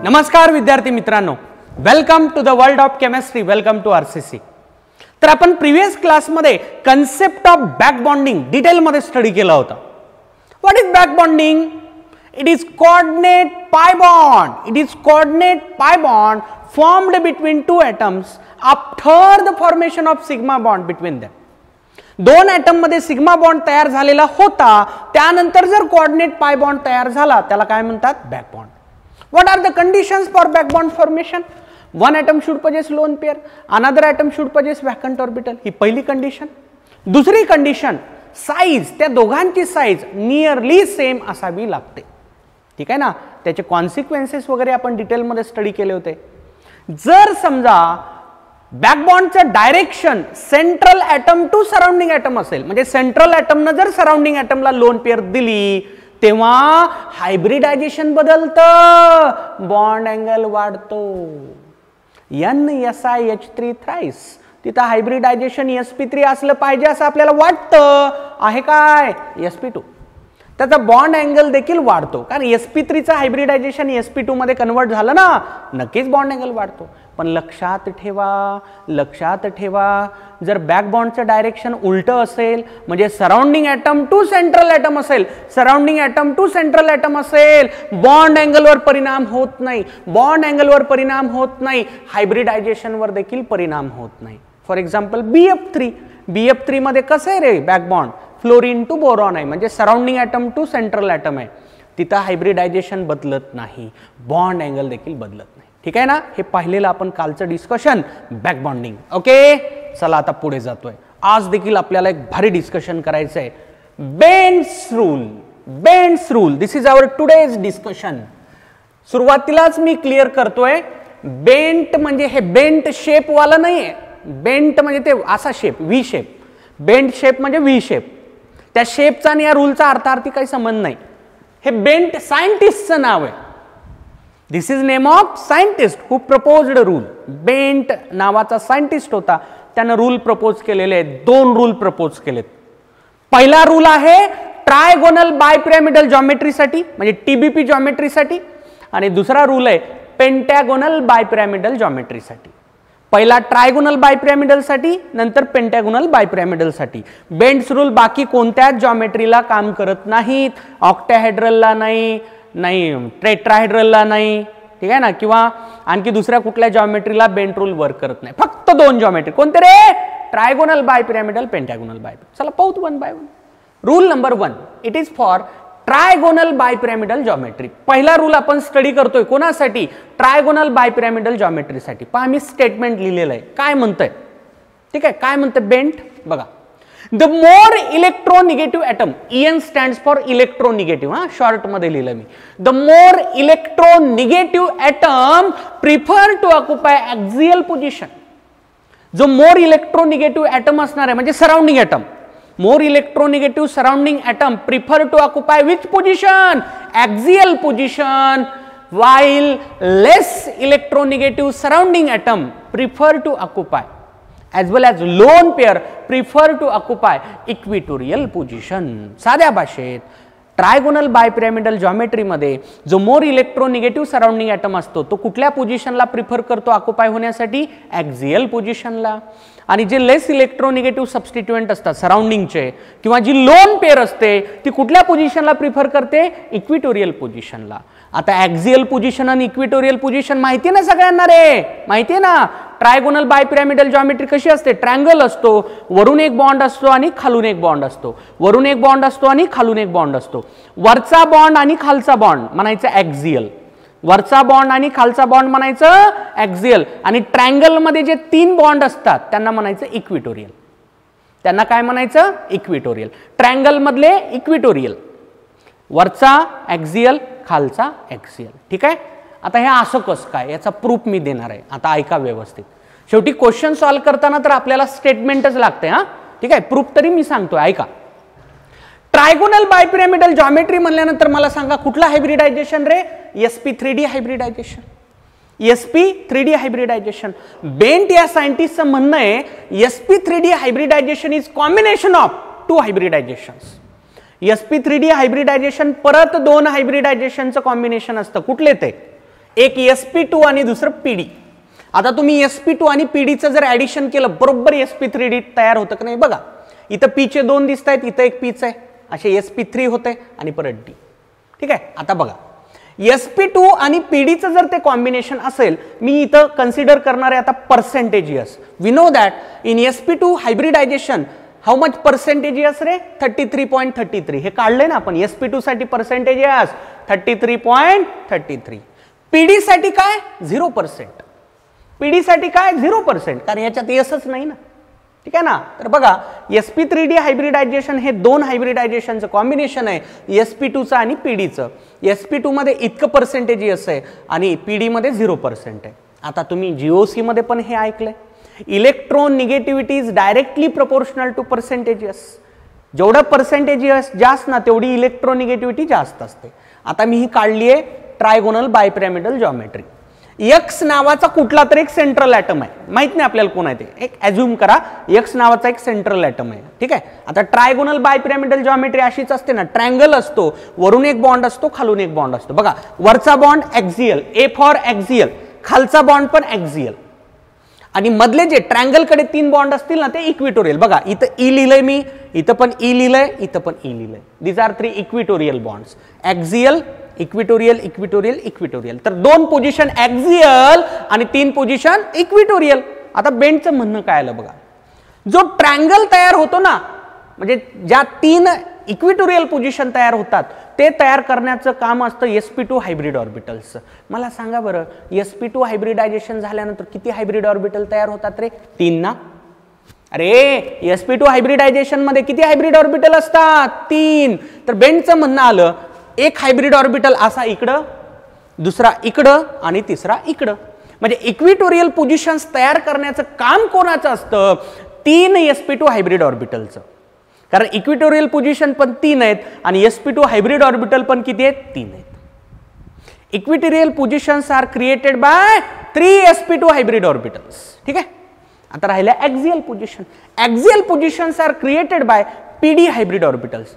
नमस्कार विद्यार्थी मित्रांनो, welcome to the world of chemistry, welcome to RCC. तर आपण प्रीवियस क्लासमध्ये concept of back bonding detail मध्ये स्टडी केला होता। What is back bonding? It is coordinate pi bond. It is coordinate pi bond formed between two atoms after the formation of sigma bond between them. दोन item मध्ये sigma bond तयार झालेला होता, त्यानंतर जर कोऑर्डिनेट पाय बॉन्ड तयार झाला त्याला काय म्हणतात? Back bond. What are the conditions for back bond formation? One atom should possess lone pair, another atom should possess vacant orbital. ही पहिली कंडिशन। दुसरी कंडिशन, साइज, त्या दोघांची साइज नियरली सेम असावी लागते। ठीक आहे ना? त्याचे कॉन्सिक्वेन्सेस वगैरे आपण डिटेल मध्ये स्टडी केले होते। जर समजा बॅकबॉन्डचं direction central atom to surrounding atom असेल, म्हणजे सेंट्रल ॲटमनं जर सराउंडिंग ॲटमला लोन पेअर दिली तेव्हा हायब्रिडायझेशन बदलतं, बॉन्ड अँगल वाढतो। NSiH3 थ्राइस, तिथं हायब्रिडायझेशन sp3 असलं पाहिजे असं आपल्याला वाटतं, आहे काय? sp2। त्याचा बॉन्ड अँगल देखील वाढतो, कारण sp3 चा हायब्रिडायझेशन sp2 मध्ये कन्वर्ट झालं ना, नक्कीच बॉन्ड अँगल वाढतो। पण लक्षात ठेवा जर बॅक बॉन्डचं डायरेक्शन उलटं असेल, म्हणजे surrounding atom to central atom असेल, surrounding atom to central atom असेल, बॉन्ड अँगलवर परिणाम होत नाही, बॉन्ड अँगलवर परिणाम होत नाही, हायब्रिडायझेशनवर देखील परिणाम होत नाही। फॉर एक्झाम्पल BF3 मध्ये कसं आहे रे back bond? Fluorine to boron आहे, म्हणजे surrounding atom to central atom आहे, तिथं हायब्रिडायझेशन बदलत नाही, बॉन्ड अँगल देखील बदलत नाही। ठीक आहे ना? हे पाहिलेलं आपण कालचं डिस्कशन बॅक बॉन्डिंग। ओके, चला आता पुढे जातोय। आज देखील आपल्याला एक भारी डिस्कशन करायचं आहे, Bent's rule. This is our today's discussion. सुरुवातीलाच मी क्लिअर करतोय, बेंट म्हणजे हे बेंट शेप वाला नाहीये, बेंट म्हणजे ते असा shape, V shape. Bent shape म्हणजे व्ही शेप, त्या शेपचा आणि या रूलचा अर्थार्थी काही संबंध नाही। हे बेंट सायंटिस्टचं नाव आहे। This is name of scientist who proposed rule. Bent नावाचा सायंटिस्ट होता, त्यानं रूल प्रपोज केलेले आहेत, दोन रूल प्रपोज केलेत। पहिला रूल आहे ट्रायगोनल बायपिरॅमिडल जॉमेट्रीसाठी, म्हणजे TBP जॉमेट्रीसाठी, आणि दुसरा रूल आहे पेंटॅगोनल बायपिरॅमिडल जॉमेट्रीसाठी। पहिला ट्रायगोनल बायपिरॅमिडल साठी, नंतर पेंटॅगोनल बायपिरॅमिडल साठी। बेंड्स रूल बाकी कोणत्याच जॉमेट्रीला काम करत नाहीत, ऑक्टाहेड्रलला नाही, टेट्राहेड्रलला नाही, ठीक आहे ना, किंवा आणखी दुसऱ्या कुठल्या जॉमेट्रीला बेंड रूल वर्क करत नाही। फक्त दोन जॉमेट्री कोणते रे? Trigonal बायपिरॅमिडल, पेंटॅगोनल bipyramidal. चला पाहू one by one. Rule number 1, it is for trigonal bipyramidal geometry. पहिला रूल आपण स्टडी करतोय कोणासाठी? ट्रायगोनल बायपिरॅमिडल जॉमेट्रीसाठी। पहा मी स्टेटमेंट लिहिलेलं आहे, काय म्हणतंय? ठीक आहे, काय म्हणतं बेंट बघा। The more electronegative atom, EN stands for electronegative, हा शॉर्ट मध्ये लिहिलं मी। The more electronegative atom prefer to occupy axial position. जो मोर इलेक्ट्रोनिगेटिव्ह ॲटम असणार आहे, म्हणजे surrounding atom, more electronegative surrounding atom prefer to occupy which position? Axial position, while less electronegative surrounding atom prefer to occupy, as well as lone pair prefer to occupy equatorial position. साध्या भाषेत trigonal bipyramidal geometry मध्ये जो more electronegative surrounding item असतो तो कुठल्या पोझिशनला prefer करतो occupy होण्यासाठी? ॲक्सियल पोझिशनला। आणि जे लेस इलेक्ट्रोनिगेटिव्ह सबस्टिट्युएंट असतात सराउंडिंगचे, किंवा जी लोन पेअर असते ती कुठल्या पोझिशनला प्रिफर करते? इक्विटोरियल पोझिशनला। आता ॲक्सियल पोझिशन आणि इक्विटोरियल पोझिशन माहिती ना सगळ्यांना रे? माहिती ना? ट्रायगोनल बायपिरॅमिडल जॉमेट्री कशी असते? ट्रायंगल असतो, वरून एक बॉन्ड असतो आणि खालून एक बॉन्ड असतो, वरून एक बॉन्ड असतो आणि खालून एक बॉन्ड असतो। वरचा बॉन्ड आणि खालचा बॉन्ड म्हणायचं ॲक्सियल, वरचा बॉन्ड आणि खालचा बॉन्ड म्हणायचं ॲक्सियल, आणि ट्रायंगल मध्ये जे तीन बॉन्ड असतात त्यांना म्हणायचं इक्विटोरियल। त्यांना काय म्हणायचं? इक्विटोरियल। ट्रायंगल मधले इक्विटोरियल, वरचा ॲक्सियल, खालचा ॲक्सियल। ठीक आहे? आता हे असं कसं काय, याचा प्रूफ मी देणार आहे, आता ऐका व्यवस्थित। शेवटी क्वेश्चन सॉल्व करताना तर आपल्याला स्टेटमेंटच लागते, हा ठीक आहे, प्रूफ तरी मी सांगतोय, ऐका। ट्रायगोनल बायपिरॅमिडल जॉमेट्री म्हणल्यानंतर मला सांगा कुठला हायब्रिडायझेशन रे? sp3d hybridization, sp3d hybridization. Bent या सायंटिस्टचं म्हणणं आहे sp3d hybridization is combination of two hybridizations. sp3d hybridization परत दोन हायब्रिडायझेशनचं कॉम्बिनेशन असतं, कुठले ते? एक sp2 आणि दुसरं pd. आता तुम्ही sp2 आणि pdचं जर ऍडिशन केलं बरोबर sp3d तयार होतं का नाही बघा. इथं p चे 2 दिसत आहेत, इथं एक p च आहे, असे sp3 होते आणि परत d. ठीक आहे. आता बघा sp2 आणि pd चं जर ते कॉम्बिनेशन असेल, मी इथं कन्सिडर करणार आहे आता percentage s. We know that in sp2 hybridization how much percentage s रे 33.33. हे काढले ना आपण. sp2 साठी पर्सेंटेज यस 33.33. pd साठी काय 0%. pd साठी काय 0%, कारण याच्यात यसच नाही ना. ठीक आहे ना. तर बघा sp3d हायब्रिडायझेशन हे दोन हायब्रिडायझेशनचं कॉम्बिनेशन आहे, sp2चं आणि pdचं. sp2 मध्ये इतकं पर्सेंटेज यस आहे आणि pd मध्ये 0% आहे. आता तुम्ही GOC मध्ये पण हे ऐकलंय, electronegativity is directly proportional to percentage s. जेवढं पर्सेंटेज यस जास्त ना तेवढी इलेक्ट्रॉन निगेटिव्हिटी जास्त असते. आता मी ही काढली आहे ट्रायगोनल बायपिरॅमिडल जॉमेट्री. एक्स नावाचा कुठला तरी एक सेंट्रल ॲटम आहे, माहित नाही आपल्याला कोण आहे ते, एक ॲझ्युम करा एक्स नावाचा एक सेंट्रल ॲटम आहे. ठीक आहे. आता ट्रायगोनल बायपिरॅमिडल जॉमेट्री अशीच असते ना, ट्रँगल असतो, वरून एक बॉन्ड असतो, खालून एक बॉन्ड असतो. बघा वरचा बॉन्ड ॲक्झियल, ए फॉर ॲक्झियल, खालचा बॉन्ड पण ॲक्झियल, आणि मधले जे ट्रँगल कडे 3 बॉन्ड असतील ना ते इक्विटोरियल. बघा इथं ई लिहिलंय मी, इथं पण ई लिहिलंय, इथं पण ई लिहिलंय. These are 3 equatorial bonds, axial, equatorial, equatorial, equatorial. तर 2 पोझिशन ॲक्झियल आणि 3 पोझिशन इक्विटोरियल. आता बेंडचं म्हणणं काय आलं बघा, जो ट्रँगल तयार होतो ना, म्हणजे ज्या 3 इक्विटोरियल पोझिशन तयार होतात ते तयार करण्याचं काम असतं sp2 हायब्रिड ऑर्बिटल्सचं. मला सांगा बरं, sp2 हायब्रिडायझेशन झाल्यानंतर किती हायब्रिड ऑर्बिटल तयार होतात रे? 3 ना. अरे sp2 हायब्रिडायझेशन मध्ये किती हायब्रिड ऑर्बिटल असतात? 3. तर बेंडचं म्हणणं आलं एक हायब्रिड ऑर्बिटल असा इकडं, दुसरा इकडं आणि तिसरा इकडं. म्हणजे इक्विटोरियल पोझिशन्स तयार करण्याचं काम कोणाचं असतं? 3 sp2 हायब्रिड ऑर्बिटलचं. कारण इक्विटोरियल पोझिशन पण 3 आहेत आणि sp2 हायब्रिड ऑर्बिटल पण किती आहेत? 3 आहेत. Equatorial positions are created by 3 sp2 hybrid orbitals. ठीक आहे. आता राहिल्या axial position. Axial positions are created by pd hybrid orbitals.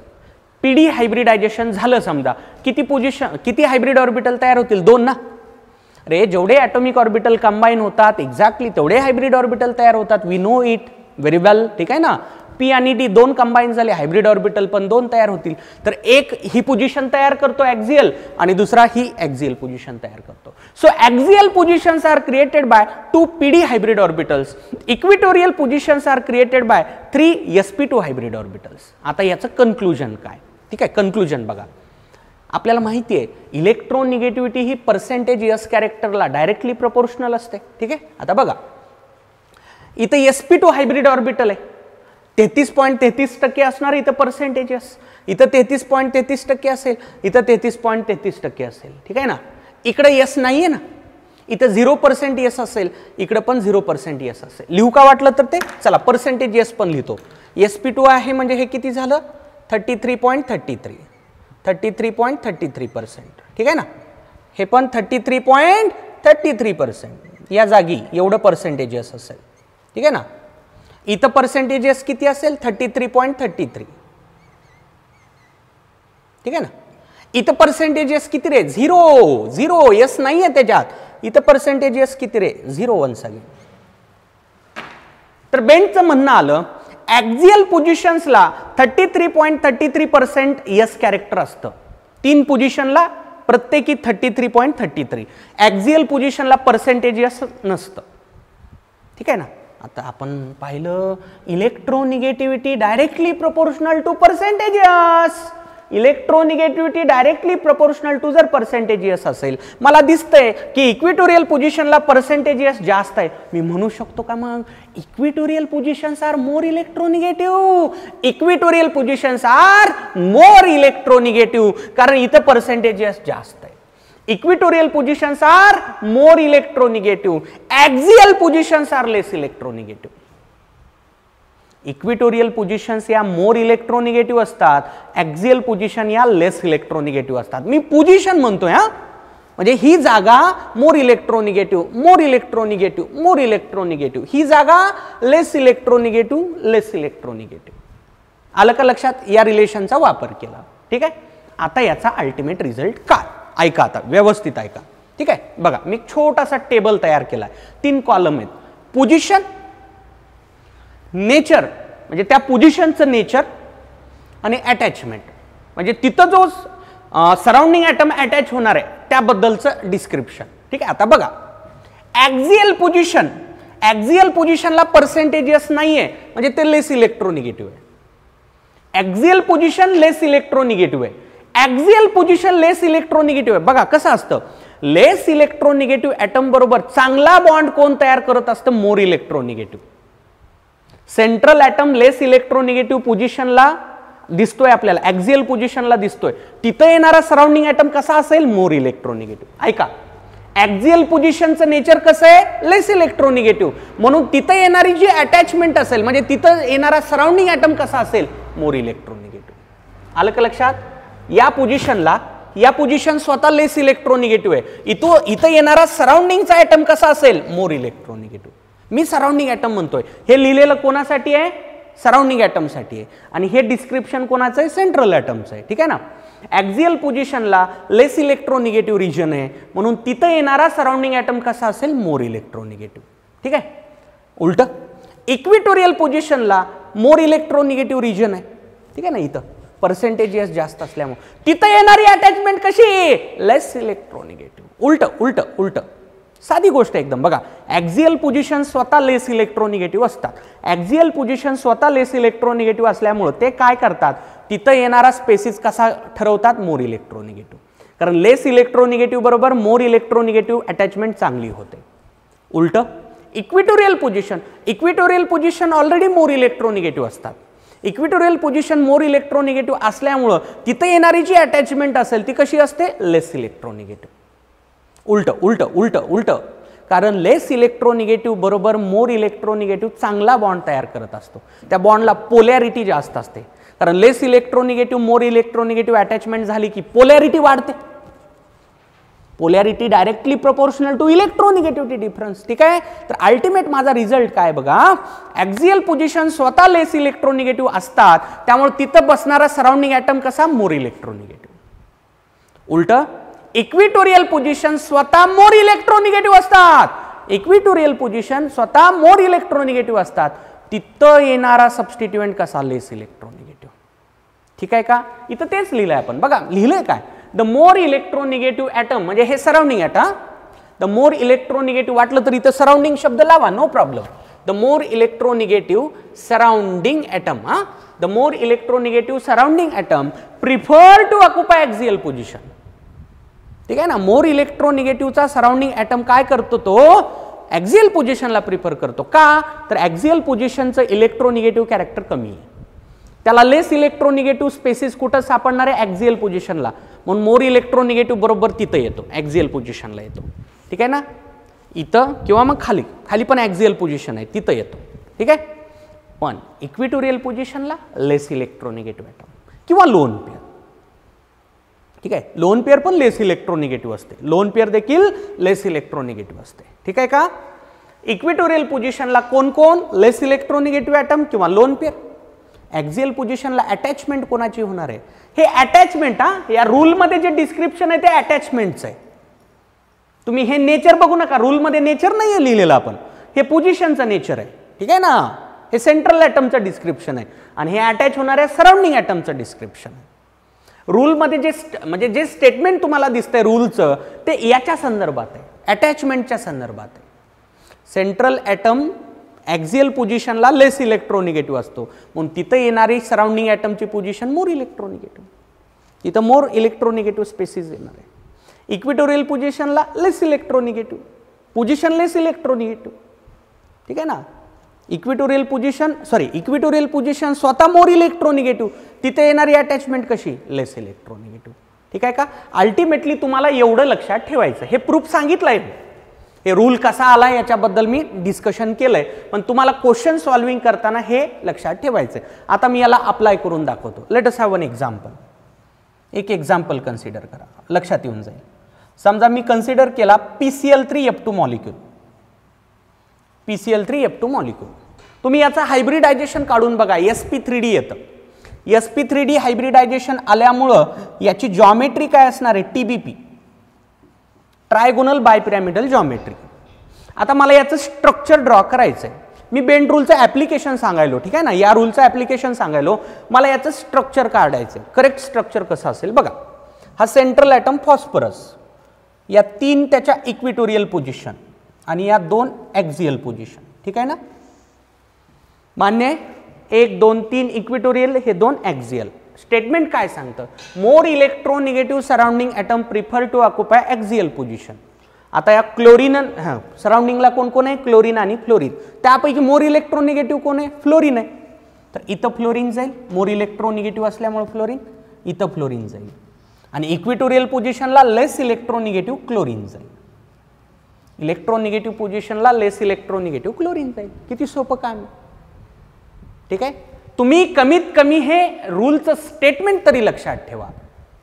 pd hybridization झालं समजा, किती हायब्रिड ऑर्बिटल तयार होतील? 2 ना. अरे जेवढे ॲटॉमिक ऑर्बिटल कंबाईन होतात एक्झॅक्टली तेवढे हायब्रिड ऑर्बिटल तयार होतात. वी नो इट व्हेरी वेल. ठीक आहे ना. p आणि d 2 कंबाईन झाले, हायब्रिड ऑर्बिटल पण 2 तयार होतील. तर एक ही पोझिशन तयार करतो ॲक्झियल आणि दुसरा ही ॲक्झियल पोझिशन तयार करतो. So axial positions are created by 2 pd hybrid orbitals. Equatorial positions are created by 3 sp2 hybrid orbitals. आता याचं कन्क्लुजन काय? ठीक आहे. कन्क्लुजन बघा, आपल्याला माहिती आहे इलेक्ट्रॉन निगेटिव्हिटी ही पर्सेंटेज यस कॅरेक्टरला डायरेक्टली प्रोपोर्शनल असते. ठीक आहे. आता बघा इथं sp2 हायब्रिड ऑर्बिटल आहे, 33.33% असणार, इथं पर्सेंटेज यस. इथं 33.33% असेल, इथं 33.33% असेल. ठीक आहे ना. इकडे यस नाहीये ना, इथं 0% यस असेल, इकडे पण 0% यस असेल. लिहू का वाटलं तर ते? चला पर्सेंटेज यस पण लिहितो. sp2 आहे म्हणजे हे किती झालं? 33.33. 33.33%. ठीक आहे ना. हे पण 33.33%. या जागी एवढं पर्सेंटेज यस असेल. ठीक आहे ना. इथं पर्सेंटेजेस किती असेल? 33.33. ठीक आहे ना. इथं पर्सेंटेजेस किती रे? 0 यस नाही आहे त्याच्यात. इथं पर्सेंटेजेस किती रे? 0 वन्स अगेन. तर बेंडचं म्हणणं आलं ॲक्झियल पोझिशन्सला 33.33% यस कॅरेक्टर असतं. 3 पोझिशनला प्रत्येकी 33.33. ॲक्झियल पोझिशनला पर्सेंटेज यस नसतं. ठीक आहे ना. आता आपण पाहिलं electronegativity directly proportional to percentage s. Electronegativity directly proportional to जर पर्सेंटेज यस असेल, मला दिसतंय की इक्विटोरियल पोझिशनला पर्सेंटेज यस जास्त आहे, मी म्हणू शकतो का मग equatorial positions are more electronegative. Equatorial positions are more electronegative कारण इथं पर्सेंटेज यस जास्त आहे. Equatorial positions are more electronegative. Axial positions are less electronegative. Equatorial positions या more electronegative असतात, axial position या less electronegative असतात. मी पोझिशन म्हणतोय हा, म्हणजे ही जागा more electronegative, more electronegative, more electronegative. ही जागा less electronegative, less electronegative. आलं का लक्षात? या रिलेशनचा वापर केला. ठीक आहे. आता याचा अल्टिमेट रिझल्ट काय? ऐका आता व्यवस्थित ऐका. ठीक आहे. बघा मी एक छोटासा टेबल तयार केलाय, 3 कॉलम आहेत. पोझिशन, नेचर म्हणजे त्या पोझिशनचं नेचर, आणि अटॅचमेंट म्हणजे तिथं जो सराउंडिंग ॲटम अटॅच होणार आहे त्याबद्दलचं डिस्क्रिप्शन. ठीक आहे. आता बघा ॲक्झियल पोझिशन, ॲक्झियल पोझिशनला पर्सेंटेजेस नाहीये म्हणजे ते लेस इलेक्ट्रोनिगेटिव्ह आहे. ॲक्झियल पोझिशन लेस इलेक्ट्रोनिगेटिव्ह आहे. ॲक्झियल पोझिशन लेस इलेक्ट्रोनिगेटिव्ह आहे. बघा कसं असतं, लेस इलेक्ट्रोनिगेटिव्ह ॲटम बरोबर चांगला बॉन्ड कोण तयार करत असतं, मोर इलेक्ट्रोनिगेटिव्ह. सेंट्रल ॲटम लेस इलेक्ट्रोनिगेटिव्ह पोझिशनला दिसतोय आपल्याला, ॲक्झियल पोझिशनला दिसतोय, तिथं येणारा सराउंडिंग ॲटम कसा असेल, मोर इलेक्ट्रोनिगेटिव्ह. ऐका, ॲक्झियल पोझिशनचं नेचर कसं आहे, लेस इलेक्ट्रोनिगेटिव्ह, म्हणून तिथं येणारी जी अटॅचमेंट असेल म्हणजे तिथं येणारा सराउंडिंग ॲटम कसा असेल, मोर इलेक्ट्रोनिगेटिव्ह. आलं का लक्षात? या पोझिशनला, या पोझिशन स्वतः लेस इलेक्ट्रोनिगेटिव्ह आहे, इथं येणारा सराउंडिंगचा ॲटम कसा असेल, मोर इलेक्ट्रोनिगेटिव्ह. मी सराउंडिंग ॲटम म्हणतोय, हे लिहिलेलं कोणासाठी आहे, सराउंडिंग ॲटमसाठी आहे, आणि हे डिस्क्रिप्शन कोणाचं आहे, सेंट्रल ॲटमचं आहे. ठीक आहे ना. ॲक्झियल पोझिशनला लेस इलेक्ट्रोनिगेटिव्ह रिजन आहे म्हणून तिथं येणारा सराउंडिंग ॲटम कसा असेल, मोर इलेक्ट्रोनिगेटिव्ह. ठीक आहे. उलट इक्विटोरियल पोझिशनला मोर इलेक्ट्रोनिगेटिव्ह रिजन आहे. ठीक आहे ना. इथं पर्सेंटेजेस जास्त असल्यामुळे तिथं येणारी अटॅचमेंट कशी, लेस इलेक्ट्रोनिगेटिव्ह. उलट उलट उलट साधी गोष्ट एकदम. बघा ॲक्झियल पोझिशन स्वतः लेस इलेक्ट्रोनिगेटिव्ह असतात. ॲक्झियल पोझिशन स्वतः लेस इलेक्ट्रोनिगेटिव्ह असल्यामुळे ते काय करतात, तिथं येणारा स्पेसिस कसा ठरवतात, मोर इलेक्ट्रोनिगेटिव्ह. कारण लेस इलेक्ट्रोनिगेटिव्ह बरोबर मोर इलेक्ट्रोनिगेटिव्ह अटॅचमेंट चांगली होते. उलट equatorial position, equatorial position already more electronegative असतात. इक्विटोरियल पोझिशन मोर इलेक्ट्रोनिगेटिव्ह असल्यामुळं तिथं येणारी जी अटॅचमेंट असेल ती कशी असते, लेस इलेक्ट्रोनिगेटिव्ह. उलट उलट उलट उलट, कारण लेस इलेक्ट्रोनिगेटिव्ह बरोबर मोर इलेक्ट्रोनिगेटिव्ह चांगला बॉन्ड तयार करत असतो. त्या बॉन्डला पोलॅरिटी जास्त असते. कारण लेस इलेक्ट्रोनिगेटिव्ह मोर इलेक्ट्रोनिगेटिव्ह अटॅचमेंट झाली की पोलॅरिटी वाढते. Polarity directly proportional to electronegativity difference. ठीक आहे. तर अल्टिमेट माझा रिझल्ट काय बघा, ॲक्झियल पोझिशन स्वतः लेस इलेक्ट्रोनिगेटिव्ह असतात त्यामुळे तिथं बसणारा सराउंडिंग ॲटम कसा, मोर इलेक्ट्रोनिगेटिव्ह. उलट इक्विटोरियल पोझिशन स्वतः मोर इलेक्ट्रोनिगेटिव्ह असतात. इक्विटोरियल पोझिशन स्वतः मोर इलेक्ट्रोनिगेटिव्ह असतात, तिथं येणारा सबस्टिट्युएंट कसा, लेस इलेक्ट्रोनिगेटिव्ह. ठीक आहे का. इथं तेच लिहिलंय आपण. बघा लिहिलंय काय, द मोर इलेक्ट्रोनिगेटिव्ह ॲटम म्हणजे हे surrounding atom. The more electronegative वाटलं तर इथं सराउंडिंग शब्द लावा, no problem. The more electronegative surrounding atom. The more electronegative surrounding atom prefer to occupy axial position. ठीक आहे ना. मोर इलेक्ट्रोनिगेटिव्हचा सराउंडिंग ॲटम काय करतो, तो ॲक्झियल पोझिशनला प्रिफर करतो. का तर ॲक्झियल पोझिशनचं इलेक्ट्रोनिगेटिव्ह कॅरेक्टर कमी आहे, त्याला लेस इलेक्ट्रोनिगेटिव्ह स्पेसिस कुठं सापडणार आहे, ॲक्झियल पोझिशनला, म्हणून मोर इलेक्ट्रोनिगेटिव्ह बरोबर तिथं येतो, ॲक्झियल पोझिशनला येतो. ठीक आहे ना. इथं किंवा मग खाली, खाली पण ॲक्झियल पोझिशन आहे तिथं येतो. ठीक आहे. पण इक्विटोरियल पोझिशनला लेस इलेक्ट्रोनिगेटिव्ह ॲटम किंवा लोन पेअर. ठीक आहे. लोन पेअर पण लेस इलेक्ट्रोनिगेटिव्ह असते, लोन पेअर देखील लेस इलेक्ट्रोनिगेटिव्ह असते. ठीक आहे का. इक्विटोरियल पोझिशनला कोण कोण, लेस इलेक्ट्रोनिगेटिव्ह ॲटम किंवा लोन पेअर. ॲक्झियल पोझिशनला अटॅचमेंट कोणाची होणार आहे, हे अटॅचमेंट या रूलमध्ये जे डिस्क्रिप्शन आहे ते अटॅचमेंटचं आहे. तुम्ही हे नेचर बघू नका, रूलमध्ये नेचर नाही लिहिलेलं आपण, हे पोझिशनचं नेचर आहे. ठीक आहे ना. हे सेंट्रल ॲटमचं डिस्क्रिप्शन आहे आणि हे अटॅच होणाऱ्या सराउंडिंग ॲटमचं डिस्क्रिप्शन आहे. रूलमध्ये म्हणजे जे स्टेटमेंट तुम्हाला दिसतंय रूलचं ते याच्या संदर्भात आहे, अटॅचमेंटच्या संदर्भात आहे. सेंट्रल ॲटम ॲक्झियल पोझिशनला लेस इलेक्ट्रोनिगेटिव्ह असतो म्हणून तिथं येणारी सराउंडिंग ॲटमची पोझिशन मोर इलेक्ट्रोनिगेटिव्ह, तिथं मोर इलेक्ट्रोनिगेटिव्ह स्पेसिस येणार आहे. इक्विटोरियल पोझिशनला लेस इलेक्ट्रोनिगेटिव्ह, पोझिशन लेस इलेक्ट्रोनिगेटिव्ह. ठीक आहे ना. इक्विटोरियल पोझिशन स्वतः मोर इलेक्ट्रोनिगेटिव्ह, तिथे येणारी अटॅचमेंट कशी, लेस इलेक्ट्रोनिगेटिव्ह. ठीक आहे का. अल्टिमेटली तुम्हाला एवढं लक्षात ठेवायचं, हे प्रूफ सांगितलंय, हे रूल कसा आला याच्याबद्दल मी डिस्कशन केलंय, पण तुम्हाला क्वेश्चन सॉल्विंग करताना हे लक्षात ठेवायचं. आता मी याला अप्लाय करून दाखवतो. Let us have one example. एक एक्झाम्पल कन्सिडर करा, लक्षात येऊन जाईल. समजा मी कन्सिडर केला PCl3F2 मॉलिक्यूल, PCl3F2 मॉलिक्यूल. तुम्ही याचा हायब्रिडायझेशन काढून बघा, sp3d येतं. sp3d हायब्रिडायझेशन आल्यामुळं याची जॉमेट्री काय असणार आहे, TBP. Trigonal bipyramidal geometry. आता मला याचं स्ट्रक्चर ड्रॉ करायचं आहे. मी बेंड रूलचं ॲप्लिकेशन सांगायलो, ठीक आहे ना, या रूलचं ॲप्लिकेशन सांगायलो. मला याचं स्ट्रक्चर काढायचं आहे. करेक्ट स्ट्रक्चर कसं असेल बघा. हा सेंट्रल ॲटम फॉस्फरस, या 3 त्याच्या इक्विटोरियल पोझिशन आणि या 2 ॲक्झियल पोझिशन, ठीक आहे ना, मान्य आहे. 1 2 3 इक्विटोरियल, हे 2 ॲक्झियल. स्टेटमेंट काय सांगतं? More electronegative surrounding atom prefer to occupy axial position. आता या क्लोरीन सराउंडिंगला कोण कोण आहे? क्लोरीन आणि फ्लोरीन. त्यापैकी मोर इलेक्ट्रोनिगेटिव्ह कोण आहे? फ्लोरीन आहे. तर इथं फ्लोरीन जाईल, मोर इलेक्ट्रोनिगेटिव्ह असल्यामुळे फ्लोरीन, इथं फ्लोरीन जाईल. आणि इक्विटोरियल पोझिशनला लेस इलेक्ट्रोनिगेटिव्ह क्लोरीन जाईल. इलेक्ट्रोनिगेटिव्ह पोझिशनला लेस इलेक्ट्रोनिगेटिव्ह क्लोरीन जाईल. किती सोपं काम, ठीक आहे. तुम्ही कमीत कमी हे रूलचं स्टेटमेंट तरी लक्षात ठेवा.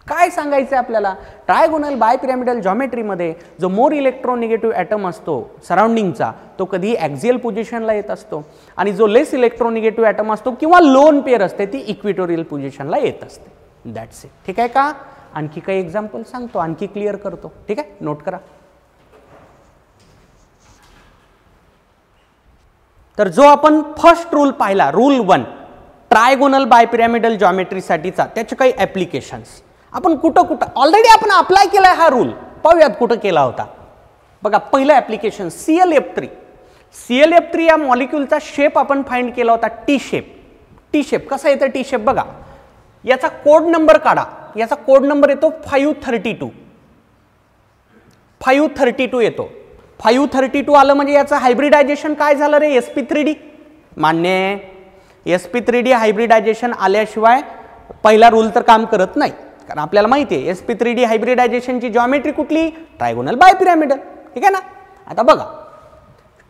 काय सांगायचं आपल्याला? ट्रायगोनल बायपिरॅमिडल जॉमेट्रीमध्ये जो मोर इलेक्ट्रोनिगेटिव्ह ॲटम असतो सराउंडिंगचा, तो कधीही ॲक्झियल पोझिशनला येत असतो. आणि जो लेस इलेक्ट्रोनिगेटिव्ह ॲटम असतो किंवा लोन पेअर असते, ती इक्विटोरियल पोझिशनला येत असते. That's it. ठीक आहे का? आणखी काही एक्झाम्पल सांगतो, आणखी क्लिअर करतो. ठीक आहे, नोट करा. तर जो आपण फर्स्ट रूल पाहिला, रूल 1 ट्रायगोनल बायपिरॅमिडल जॉमेट्रीसाठीचा, त्याचे काही ॲप्लिकेशन्स आपण कुठं ऑलरेडी आपण अप्लाय केलाय हा रूल. पाहूयात कुठं केला होता. बघा, पहिलं ॲप्लिकेशन ClF3. ClF3 या मॉलिक्यूलचा शेप आपण फाइंड केला होता, टी शेप. टी शेप कसा येतं? टी शेप बघा, याचा कोड नंबर काढा. याचा कोड नंबर येतो 532. 532 येतो. 532 आलं म्हणजे याचं हायब्रिडायझेशन काय झालं रे? sp3d. मान्य. sp3d हायब्रिडायझेशन आल्याशिवाय पहिला रूल तर काम करत नाही, कारण आपल्याला माहिती आहे sp3d हायब्रिडायझेशनची जॉमेट्री कुठली? ट्रायगोनल बायपिरॅमिडल. ठीक आहे ना. आता बघा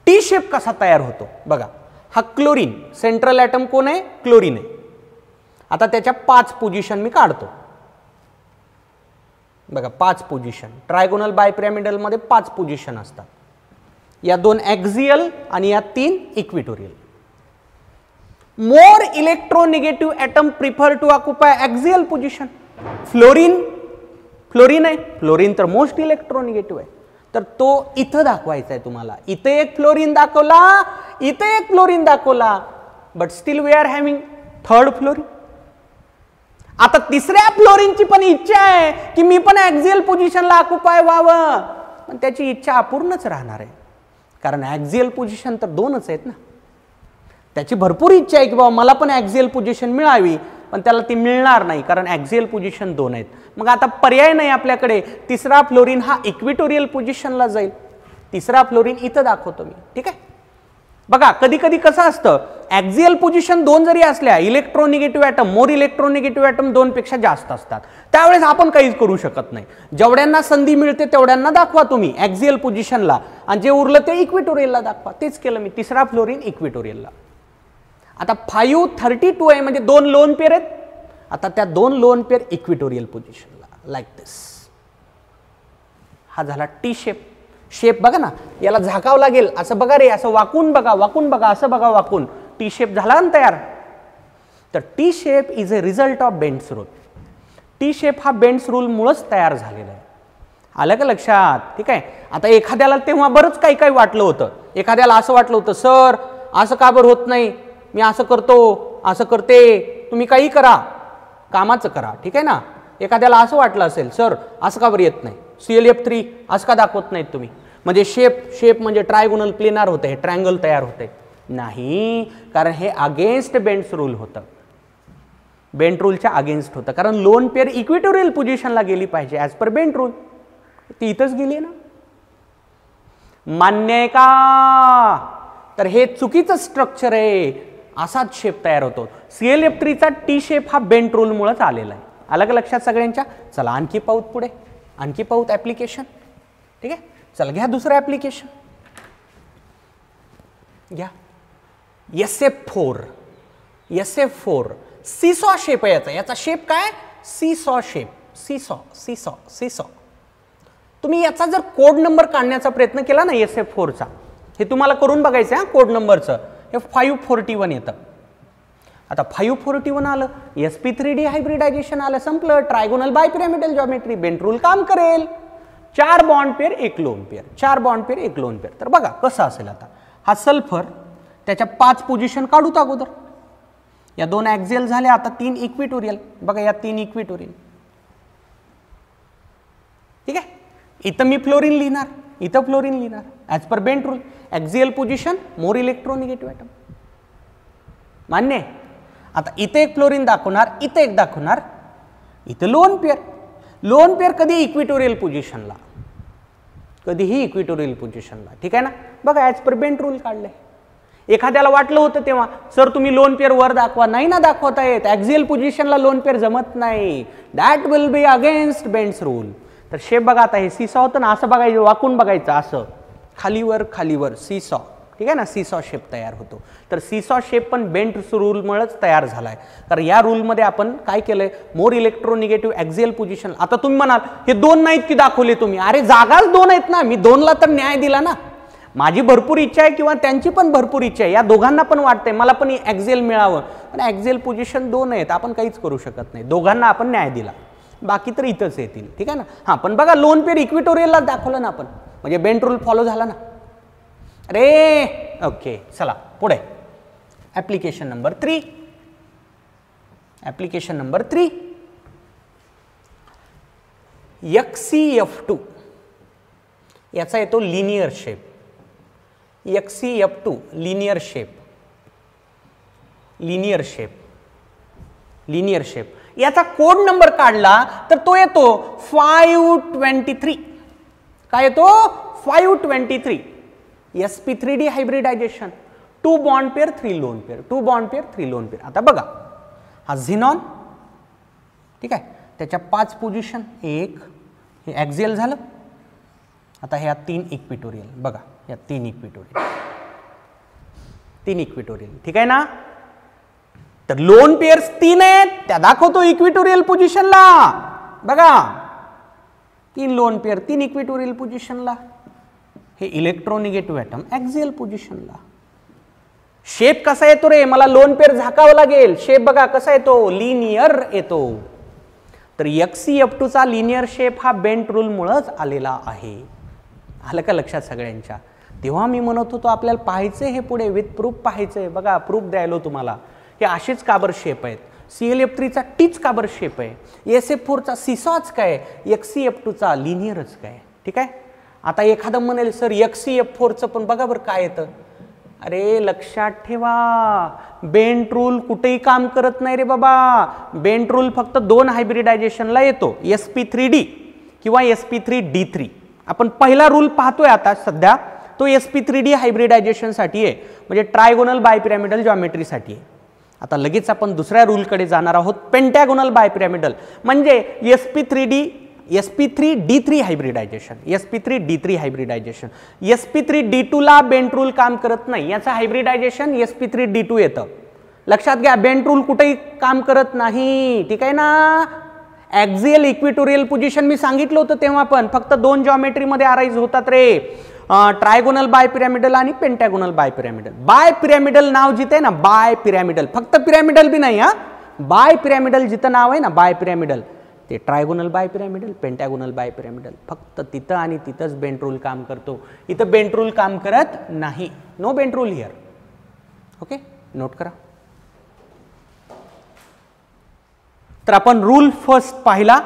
टी शेप कसा तयार होतो. बघा, हा क्लोरीन, सेंट्रल ॲटम कोण आहे? क्लोरीन आहे. आता त्याच्या 5 पोझिशन मी काढतो. बघा, 5 पोझिशन. ट्रायगोनल बायपिरॅमिडल मध्ये 5 पोझिशन असतात. या 2 ॲक्झियल आणि या 3 equatorial. More electronegative atom prefer to occupy axial position. Fluorine आहे. फ्लोरीन तर मोस्ट इलेक्ट्रोनिगेटिव्ह आहे. तर तो इथं दाखवायचा आहे तुम्हाला. इथे एक फ्लोरीन दाखवला, इथे एक फ्लोरीन दाखवला, but still we are having third fluorine. आता तिसऱ्या फ्लोरीनची पण इच्छा आहे की मी पण ॲक्झियल पोझिशनला ऑक्युपाय व्हावं, पण त्याची इच्छा अपूर्णच राहणार आहे, कारण ॲक्झियल पोझिशन तर 2च आहेत ना. त्याची भरपूर इच्छा आहे की बाबा मला पण ॲक्झियल पोझिशन मिळावी, पण त्याला ती मिळणार नाही, कारण ॲक्झियल पोझिशन 2 आहेत. मग आता पर्याय नाही आपल्याकडे. तिसरा फ्लोरीन हा इक्विटोरियल पोझिशनला जाईल. तिसरा फ्लोरीन इथं दाखवतो मी. ठीक आहे. बघा, कधी कधी कसं असतं, ॲक्झियल पोझिशन 2 जरी असल्या, इलेक्ट्रोनिगेटिव्ह ॲटम, मोर इलेक्ट्रोनिगेटिव्ह ॲटम 2 पेक्षा जास्त असतात, त्यावेळेस आपण काहीच करू शकत नाही. जेवढ्यांना संधी मिळते तेवढ्यांना दाखवा तुम्ही ॲक्झियल पोझिशनला, आणि जे उरलं ते इक्विटोरियलला दाखवा. तेच केलं मी. तिसरा फ्लोरीन इक्विटोरियलला. आता 532 आहे म्हणजे 2 लोन पेअर आहेत. आता त्या 2 लोन पेअर इक्विटोरियल पोझिशनला, लाईक दिस. हा झाला टी शेप. शेप बघा ना, याला झाकावं लागेल. असं बघा रे, असं वाकून बघा, वाकून बघा, असं बघा वाकून. टी शेप झाला ना तयार. तर T shape is a result of Bent's rule. T shape हा बेंड्स रूल मुळेच तयार झालेला आहे. आलं का लक्षात? ठीक आहे. आता एखाद्याला तेव्हा बरंच काही काही वाटलं होतं. एखाद्याला असं वाटलं होतं, सर असं का बरं होत नाही, मी असं करतो, असं करते, तुम्ही काही करा, कामाचं करा. ठीक आहे ना. एखाद्याला असं वाटलं असेल, सर असं का बरं येत नाही, ClF3 असं का दाखवत नाहीत तुम्ही, म्हणजे शेप म्हणजे ट्रायगोनल प्लेनार होतं, हे ट्रायंगल तयार होते. नाही, कारण हे अगेन्स्ट बेंड्स रूल होतं. बेंड रूलच्या अगेन्स्ट होतं, कारण लोन पेअर इक्विटोरियल पोझिशनला गेली पाहिजे ॲज पर बेंड रूल. ती इथंच गेली ना. मान्य आहे का? तर हे चुकीचं स्ट्रक्चर आहे. असाच शेप तयार होतो. ClF3 चा टी शेप हा बेंड रूलमुळेच आलेला आहे. आलं का लक्षात सगळ्यांच्या? चला आणखी पाहूत पुढे, आणखी पाहूत ॲप्लिकेशन. ठीक आहे, चला घ्या दुसरं ॲप्लिकेशन घ्या. SF4. SF4 सीसॉ शेप आहे याचा शेप काय? Seesaw shape. सीसॉ. तुम्ही याचा जर कोड नंबर काढण्याचा प्रयत्न केला ना SF4 चा, हे तुम्हाला करून बघायचं आहे कोड नंबरचं. हे 541 येतं. आता 541 आलं, sp3d हायब्रिडायझेशन आलं, संपलं. Trigonal bipyramidal geometry, bend rule काम करेल. 4 bond pair 1 lone pair, 4 bond pair 1 lone pair. तर बघा कसं असेल आता. हा सल्फर, त्याच्या 5 पोझिशन काढूत अगोदर. या 2 ॲक्झियल झाल्या, आता 3 इक्विटोरियल. बघा या 3 इक्विटोरियल. ठीक आहे. इथं मी फ्लोरीन लिहिणार, इथं फ्लोरीन लिहिणार as per Bent rule. Axial position more electronegative atom. मान्य आहे. आता इथे एक फ्लोरीन दाखवणार, इथे एक दाखवणार, इथं लोन पेअर. लोन पेअर कधी इक्विटोरियल पोझिशनला, कधीही इक्विटोरियल पोझिशनला. ठीक आहे ना. बघा ॲज पर बेंट रूल काढलंय. एखाद्याला वाटलं होतं तेव्हा सर तुम्ही लोन पेअर वर दाखवा, नाही ना दाखवता येत, ॲक्झियल पोझिशनला लोन पेअर जमत नाही, that will be against Bent's rule. तर शेप बघा आता हे सीसॉ होतं ना, असं बघायचं, वाकून बघायचं, असं खालीवर खालीवर सीसॉ. ठीक आहे ना, सीसॉ शेप तयार होतो. तर सीसॉ शेप पण बेंट्स रूलमुळेच तयार झालाय. तर या रूलमध्ये आपण काय केलंय, मोर इलेक्ट्रोनिगेटिव्ह ॲक्झियल पोझिशन. आता तुम्ही म्हणाल हे 2 नाहीत की दाखवले तुम्ही, अरे जागाच 2 आहेत ना, मी 2ला तर न्याय दिला ना. माझी भरपूर इच्छा आहे किंवा त्यांची पण भरपूर इच्छा आहे, या दोघांना पण वाटतंय मला पण ॲक्झियल मिळावं, पण ॲक्झियल पोझिशन 2 आहेत, आपण काहीच करू शकत नाही. दोघांना आपण न्याय दिला, बाकी तर इथंच येतील. ठीक आहे ना. हां, पण बघा लोन पेअर इक्विटोरियलला दाखवलं ना आपण, म्हणजे बेंट रूल फॉलो झाला ना. अरे ओके, चला पुढे. Application number 3. Application number 3, XCF2. याचा येतो linear shape. XCF2 linear shape, linear shape, linear shape. याचा कोड नंबर काढला तर तो येतो 523. काय येतो? 523. sp3d hybridisation, 2 bond pair 3 lone pair, 2 bond pair 3 lone pair. आता बघा हा झिनॉन. ठीक आहे. त्याच्या 5 पोझिशन, 1 हे ॲक्झियल झालं. आता ह्या 3 इक्विटोरियल. बघा या 3 इक्विटोरियल, 3 इक्विटोरियल. ठीक आहे ना. तर लोन पेअर्स 3 आहेत, त्या दाखवतो इक्विटोरियल पोझिशनला. बघा 3 लोन पेअर 3 इक्विटोरियल पोझिशनला. हे इलेक्ट्रोनिगेटिव्ह ॲटम ॲक्झियल पोझिशनला. शेप कसा येतो रे, मला लोन पेअर झाकावं लागेल. शेप बघा कसा येतो, लिनियर येतो. तर XCF2 चा लिनियर शेप हा बेंट रूल मुळेच आलेला आहे. आलं का लक्षात सगळ्यांच्या? तेव्हा मी म्हणत होतो आपल्याला पाहायचंय हे पुढे, विथ प्रूफ पाहायचंय. बघा प्रूफ द्यायलो तुम्हाला. हे असेच काबर शेप आहेत. ClF3 चा टीच काबर शेप आहे, SF4 चा सीसॉच काय, XCF2 चा लिनियरच काय. ठीक आहे. आता एखादं म्हणेल सर XCF4 चं पण बघा बरं काय येतं. अरे लक्षात ठेवा, बेंट रूल कुठेही काम करत नाही रे बाबा. बेंट रूल फक्त 2 हायब्रिडायझेशनला येतो, sp3d किंवा sp3d3. आपण पहिला रूल पाहतोय आता सध्या, तो sp3d हायब्रिडायझेशनसाठी आहे, म्हणजे ट्रायगोनल बायपिरॅमिडल जॉमेट्रीसाठी आहे. आता लगेच आपण दुसऱ्या रूलकडे जाणार आहोत, पेंटॅगोनल बायपिरॅमिडल, म्हणजे sp3d3 hybridisation, sp3d3 hybridisation. sp3d2 ला बेंट रूल काम करत नाही, याचं हायब्रिडायझेशन sp3d2 येतं. लक्षात घ्या, बेंट रूल कुठेही काम करत नाही. ठीक आहे ना. ॲक्झियल इक्विटोरियल पोझिशन मी सांगितलं होतं तेव्हा पण, फक्त 2 जॉमेट्रीमध्ये अराइज होतात रे, ट्रायगोनल बायपिरॅमिडल आणि पेंटॅगोनल बायपिरॅमिडल. बायपिरॅमिडल नाव जिथे ना, बायपिरॅमिडल, फक्त पिरॅमिडल बी नाही हा, बायपिरॅमिडल जिथं नाव आहे ना बायपिरॅमिडल, ते ट्रायगोनल बायपिरॅमिडल, पेंटॅगोनल बायपिरॅमिडल, फक्त तिथं आणि तिथंच बेंट रूल काम करतो. इथं बेंट रूल काम करत नाही. No Bent rule here. Okay, note करा. तर आपण रूल फर्स्ट पाहिला,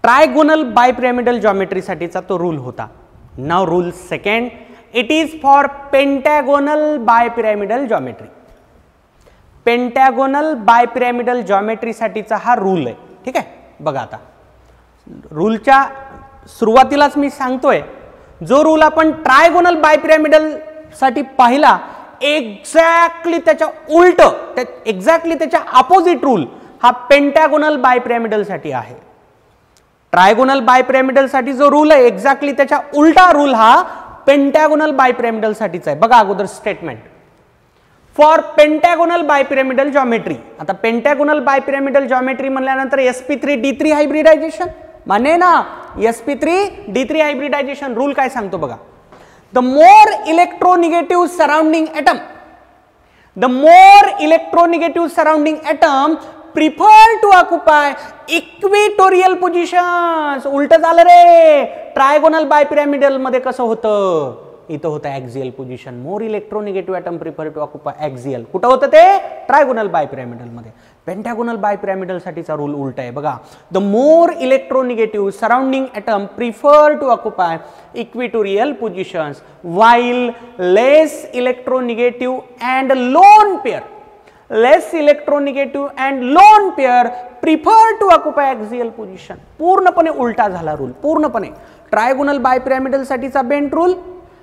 ट्रायगोनल बायपिरॅमिडल जॉमेट्रीसाठीचा तो रूल होता. नाव rule second, it is for pentagonal bipyramidal geometry. Pentagonal bipyramidal जॉमेट्रीसाठीचा हा रूल आहे. ठीक आहे. बघा आता रूलच्या सुरुवातीलाच मी सांगतोय, जो रूल आपण ट्रायगोनल बायपिरॅमिडल साठी पाहिला, एक्झॅक्टली त्याच्या उलट, एक्झॅक्टली त्याच्या अपोजिट रूल हा पेंटॅगोनल बायपिरॅमिडल साठी आहे. ट्रायगोनल बायपिरॅमिडल साठी जो रूल आहे, एक्झॅक्टली त्याच्या उलटा रूल हा पेंटॅगोनल बायपिरॅमिडल साठीचा आहे. बघा अगोदर statement, for pentagonal bipyramidal geometry. आता पेंटॅगोनल बायपिरॅमिडल जॉमेट्री म्हणल्यानंतर sp3d3 हायब्रिडायझेशन माने ना, sp3d3 हायब्रिडायझेशन रूल काय सांगतो बघा. The more electronegative surrounding atom, the more electronegative surrounding atom prefer to occupy equatorial positions. उलट झालं रे. ट्रायगोनल बायपिरॅमिडल मध्ये कसं होतं, इथं होतं axial position. More electronegative atom prefer to occupy axial. कुठं होतं ते, ट्रायगोनल बायपिरॅमिडल मध्ये. पेंटागोनल बायपिरॅमिडल साठीचा रूल उलट आहे बघा. The more electronegative surrounding atom prefer to occupy equatorial positions while less electronegative and lone pair prefer to occupy axial position. पूर्णपणे उलटा झाला रूल. पूर्णपणे ट्रायगोनल बायपिरॅमिडल साठीचा बेंट रूल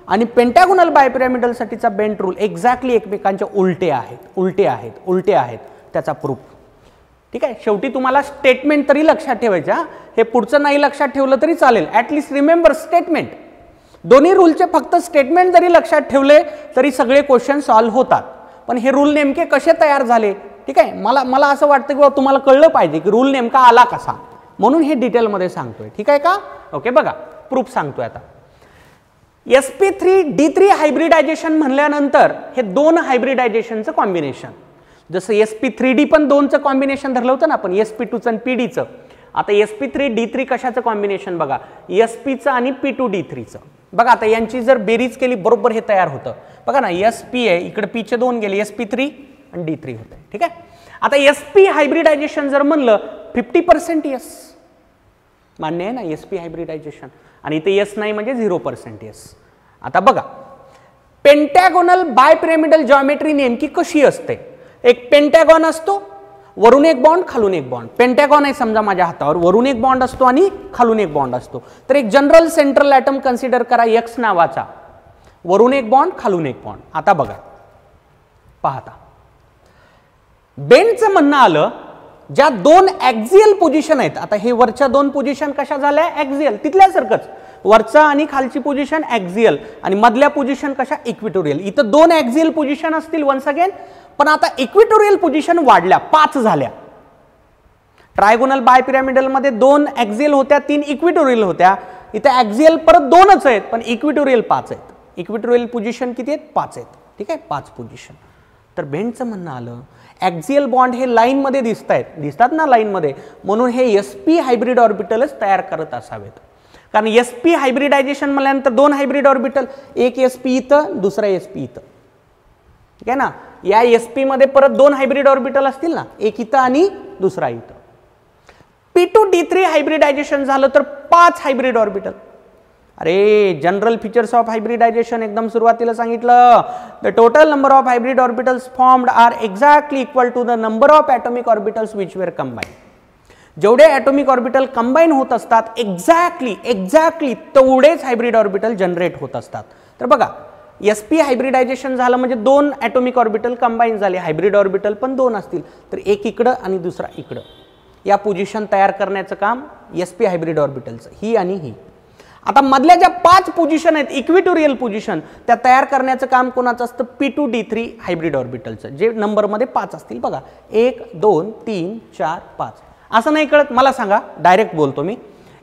आणि पेंटागोनल बायपिरॅमिडल साठीचा बेंट रूल एक्झॅक्टली एकमेकांच्या उलटे आहेत. त्याचा प्रूफ. ठीक आहे. शेवटी तुम्हाला स्टेटमेंट तरी लक्षात ठेवायचा. हे पुढचं नाही लक्षात ठेवलं तरी चालेल. At least remember statement. दोन्ही रूलचे फक्त स्टेटमेंट जरी लक्षात ठेवले तरी सगळे क्वेश्चन सॉल्व्ह होतात. पण हे रूल नेमके कसे तयार झाले, ठीक आहे, मला असं वाटतं की तुम्हाला कळलं पाहिजे की रूल नेमका आला कसा, म्हणून हे डिटेलमध्ये सांगतोय. ठीक आहे का. ओके. बघा प्रूफ सांगतोय आता. sp3d3 हायब्रिडायझेशन म्हणल्यानंतर हे दोन हायब्रिडायझेशनचं कॉम्बिनेशन. जसं sp3d पण दोनचं कॉम्बिनेशन धरलं होतं ना आपण, sp2चं आणि pdचं. आता sp3d3 कशाचं कॉम्बिनेशन बघा, spचं आणि p2d3चं. बघा आता यांची जर बेरीज केली बरोबर हे तयार होतं. बघा ना, sp आहे, इकडे p चे दोन गेले, sp3 आणि d3 होते. ठीक आहे. आता sp हायब्रिडायझेशन जर म्हणलं 50% यस, मान्य आहे ना sp हायब्रिडायझेशन, आणि इथे यस नाही म्हणजे 0% यस. आता बघा पेंटॅगोनल बायपिरॅमिडल जॉमेट्री नेमकी कशी असते. एक पेंटॅगॉन असतो, वरून एक बॉन्ड खालून एक बॉन्ड. पेंटॅगॉन आहे समजा माझ्या हातावर, वरून एक बॉन्ड असतो आणि खालून एक बॉन्ड असतो. तर एक जनरल सेंट्रल ॲटम कन्सिडर करा एक्स नावाचा, वरून एक बॉन्ड खालून एक बॉन्ड. आता बघा पाहता बेंटचं म्हणणं आलं ज्या दोन ॲक्झियल पोझिशन आहेत. आता हे वरच्या दोन पोझिशन कशा झाल्या, ॲक्झियल, तिथल्यासारखंच. वरचा आणि खालची पोझिशन ॲक्झियल आणि मधल्या पोझिशन कशा, इक्वेटोरियल. इथं दोन ॲक्झियल पोझिशन असतील वन्स अगेन, पण आता इक्वेटोरियल पोझिशन वाढल्या, 5 झाल्या. ट्रायगोनल बायपिरॅमिडल मध्ये 2 ॲक्झियल होत्या, 3 इक्वेटोरियल होत्या. इथे ॲक्झियल परत 2च आहेत, पण इक्वेटोरियल 5 आहेत. इक्वेटोरियल पोझिशन किती आहेत, 5 आहेत. ठीक आहे, 5 पोझिशन. तर बेंटचं म्हणणं आलं ॲक्झियल बॉन्ड हे लाईन मध्ये दिसतात ना लाईन मध्ये, म्हणून हे sp हायब्रिड ऑर्बिटलच तयार करत असावेत. कारण sp हायब्रिडायझेशन म्हणल्यानंतर 2 हायब्रिड ऑर्बिटल, एक sp इथं, दुसरा sp इथं. ठीक आहे ना. या sp मध्ये परत 2 हायब्रिड ऑर्बिटल असतील ना, एक इथं आणि दुसरा इथं. p2d3 हायब्रिडायझेशन झालं तर 5 हायब्रिड ऑर्बिटल. अरे जनरल फीचर्स ऑफ हायब्रिडायझेशन एकदम सुरुवातीला सांगितलं. The total number of hybrid orbitals formed are exactly equal to the number of atomic orbitals which were combine. जेवढे ॲटॉमिक ऑर्बिटल कंबाईन होत असतात एक्झॅक्टली तेवढेच हायब्रिड ऑर्बिटल जनरेट होत असतात. तर बघा sp हायब्रिडायझेशन झालं म्हणजे 2 ॲटॉमिक ऑर्बिटल कंबाईन झाले. हायब्रिड ऑर्बिटल पण 2 असतील, तर एक इकडं आणि दुसरा इकडं. या पोझिशन तयार करण्याचं काम sp हायब्रिड ऑर्बिटलचं, ही आणि ही. आता मधल्या ज्या 5 पोझिशन आहेत इक्वेटोरियल पोझिशन, त्या तयार करण्याचं काम कोणाचं असतं, p2d3 हायब्रिड ऑर्बिटलचं, जे नंबरमध्ये 5 असतील. बघा 1 2 3 4 5. असं नाही कळत मला सांगा, डायरेक्ट बोलतो मी.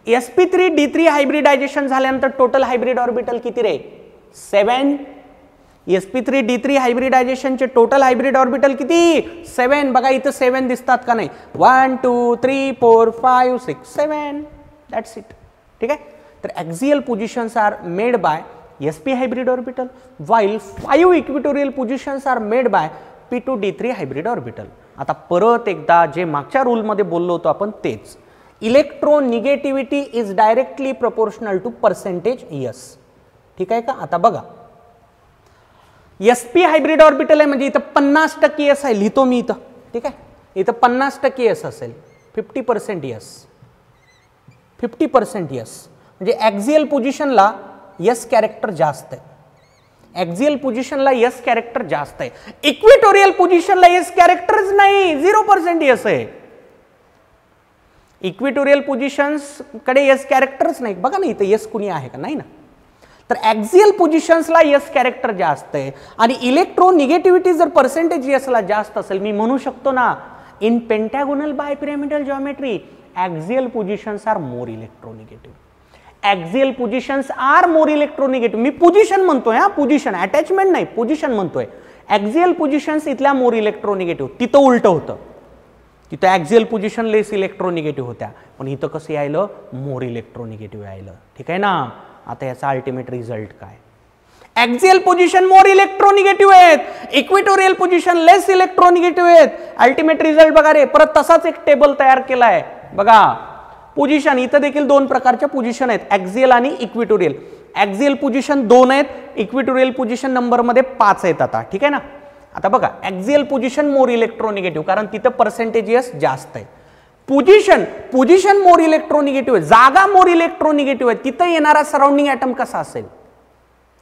sp3d3 हायब्रिडायझेशन झाल्यानंतर टोटल हायब्रिड ऑर्बिटल किती रे, 7. sp3d3 हायब्रिडायझेशनचे टोटल हायब्रिड ऑर्बिटल किती, 7. बघा इथं 7 दिसतात का नाही, 1 2 3 4 5 6 7. That's it. ठीक आहे. तर axial positions are made by sp hybrid orbital, while 5 equatorial positions are made by p2d3 hybrid orbital. आता परत एकदा जे मागच्या रूलमध्ये बोललो होतो आपण तेच, electronegativity is directly proportional to percentage s. ठीक आहे का. आता बघा sp हायब्रिड ऑर्बिटल आहे म्हणजे इथं 50% यस आहे, लिहितो मी इथं. ठीक आहे, इथं 50% यस असेल, 50% यस, 50% यस म्हणजे ॲक्झियल पोझिशनला यस कॅरेक्टर जास्त आहे. ॲक्झियल पोझिशनला यस कॅरेक्टर जास्त आहे. इक्वेटोरियल पोझिशनला यस कॅरेक्टरच नाही, 0% यस आहे. इक्वेटोरियल पोझिशन्स कडे यस कॅरेक्टरच नाही. बघा ना इथं यस कुणी आहे का, नाही ना. तर ॲक्झियल पोझिशन्सला यस कॅरेक्टर जास्त आहे आणि इलेक्ट्रोनिगेटिव्हिटी जर पर्सेंटेज यसला जास्त असेल, मी म्हणू शकतो ना, in pentagonal bipyramidal geometry axial positions are more electronegative. Axial positions are more electronegative. मी पोझिशन म्हणतोय, हा पोझिशन, अटॅचमेंट नाही, पोझिशन म्हणतोय. ॲक्झियल पोझिशन्स इथल्या मोर इलेक्ट्रोनिगेटिव्ह. तिथं उलट होतं. तिथं ॲक्झियल पोझिशन लेस इलेक्ट्रोनिगेटिव्ह होत्या, पण इथं कसं यायलं मोर इलेक्ट्रोनिगेटिव्ह यायलं. ठीक आहे ना. आता याचा अल्टिमेट रिझल्ट काय? ॲक्झियल पोझिशन मोर इलेक्ट्रोनिगेटिव्ह आहेत, इक्वेटोरियल पोझिशन लेस इलेक्ट्रोनिगेटिव्ह आहेत. अल्टिमेट रिझल्ट बघा रे. परत तसाच एक टेबल तयार केलाय बघा. पोझिशन इथं देखील दोन प्रकारच्या पोझिशन आहेत, ॲक्झियल आणि इक्वेटोरियल. ॲक्झियल पोझिशन 2 आहेत, इक्वेटोरियल पोझिशन नंबरमध्ये 5 आहेत. आता ठीक आहे ना. आता बघा ॲक्झियल पोझिशन मोर इलेक्ट्रोनिगेटिव्ह, कारण तिथं पर्सेंटेजेस जास्त आहे. पोझिशन मोर इलेक्ट्रोनिगेटिव्ह आहे, जागा मोर इलेक्ट्रोनिगेटिव्ह आहे. तिथं येणारा सराउंडिंग ॲटम कसा असेल?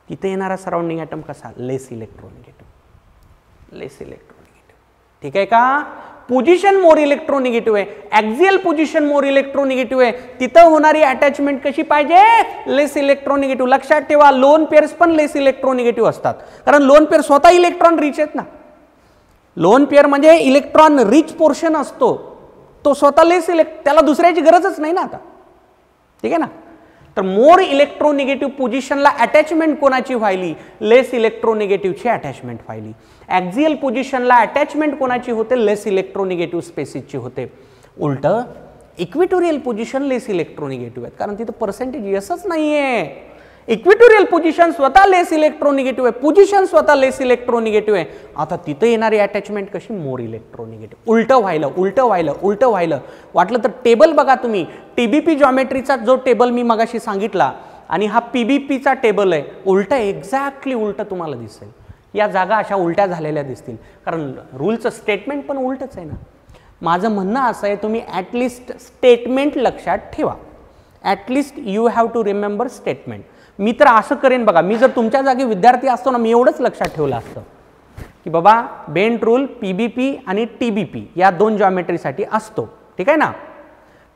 तिथे येणारा सराउंडिंग ॲटम कसा? लेस इलेक्ट्रोनिगेटिव्ह. लेस इलेक्ट्रोनिगेटिव्ह. ठीक आहे का? पोझिशन मोर इलेक्ट्रोनिगेटिव्ह आहे, ॲक्झियल पोझिशन मोर इलेक्ट्रोनिगेटिव्ह आहे. तिथं होणारी अटॅचमेंट कशी पाहिजे? लेस इलेक्ट्रोनिगेटिव्ह. लक्षात ठेवा, लोन पेअर्स पण लेस इलेक्ट्रोनिगेटिव्ह असतात, कारण लोन पेअर स्वतः इलेक्ट्रॉन रिच आहेत ना. लोन पेअर म्हणजे इलेक्ट्रॉन रिच पोर्शन असतो, तो स्वतः लेस त्याला दुसऱ्याची गरजच नाही ना आता. ठीक आहे ना. तर मोर इलेक्ट्रोनिगेटिव्ह पोझिशनला अटॅचमेंट कोणाची व्हायली? लेस इलेक्ट्रोनिगेटिव्हची अटॅचमेंट व्हायली. ॲक्झियल पोझिशनला अटॅचमेंट कोणाची होते? लेस इलेक्ट्रोनिगेटिव्ह स्पेसिसची होते. उलट इक्वेटोरियल पोझिशन लेस इलेक्ट्रोनिगेटिव्ह आहेत, कारण तिथं पर्सेंटेज येसच नाहीये. इक्वेटोरियल पोझिशन स्वतः लेस इलेक्ट्रोनिगेटिव्ह आहे, पोझिशन स्वतः लेस इलेक्ट्रोनिगेटिव्ह आहे. आता तिथं येणारी अटॅचमेंट कशी? मोर इलेक्ट्रोनिगेटिव्ह. उलटं व्हायलं. वाटलं तर टेबल बघा तुम्ही. टीबीपी जॉमेट्रीचा जो टेबल मी मगाशी सांगितला आणि हा पीबीपीचा टेबल आहे, उलटं एक्झॅक्टली उलटं तुम्हाला दिसेल. या जागा अशा उलट्या झालेल्या दिसतील, कारण रूलचं स्टेटमेंट पण उलटच आहे ना. माझं म्हणणं असं आहे, तुम्ही ॲटलिस्ट स्टेटमेंट लक्षात ठेवा. At least you have to remember statement. मी तर असं करेन बघा, मी जर तुमच्या जागी विद्यार्थी असतो ना, मी एवढंच लक्षात ठेवलं असतं की बाबा बेंट रूल पीबीपी आणि टीबीपी या 2 जॉमेट्रीसाठी असतो. ठीक आहे ना.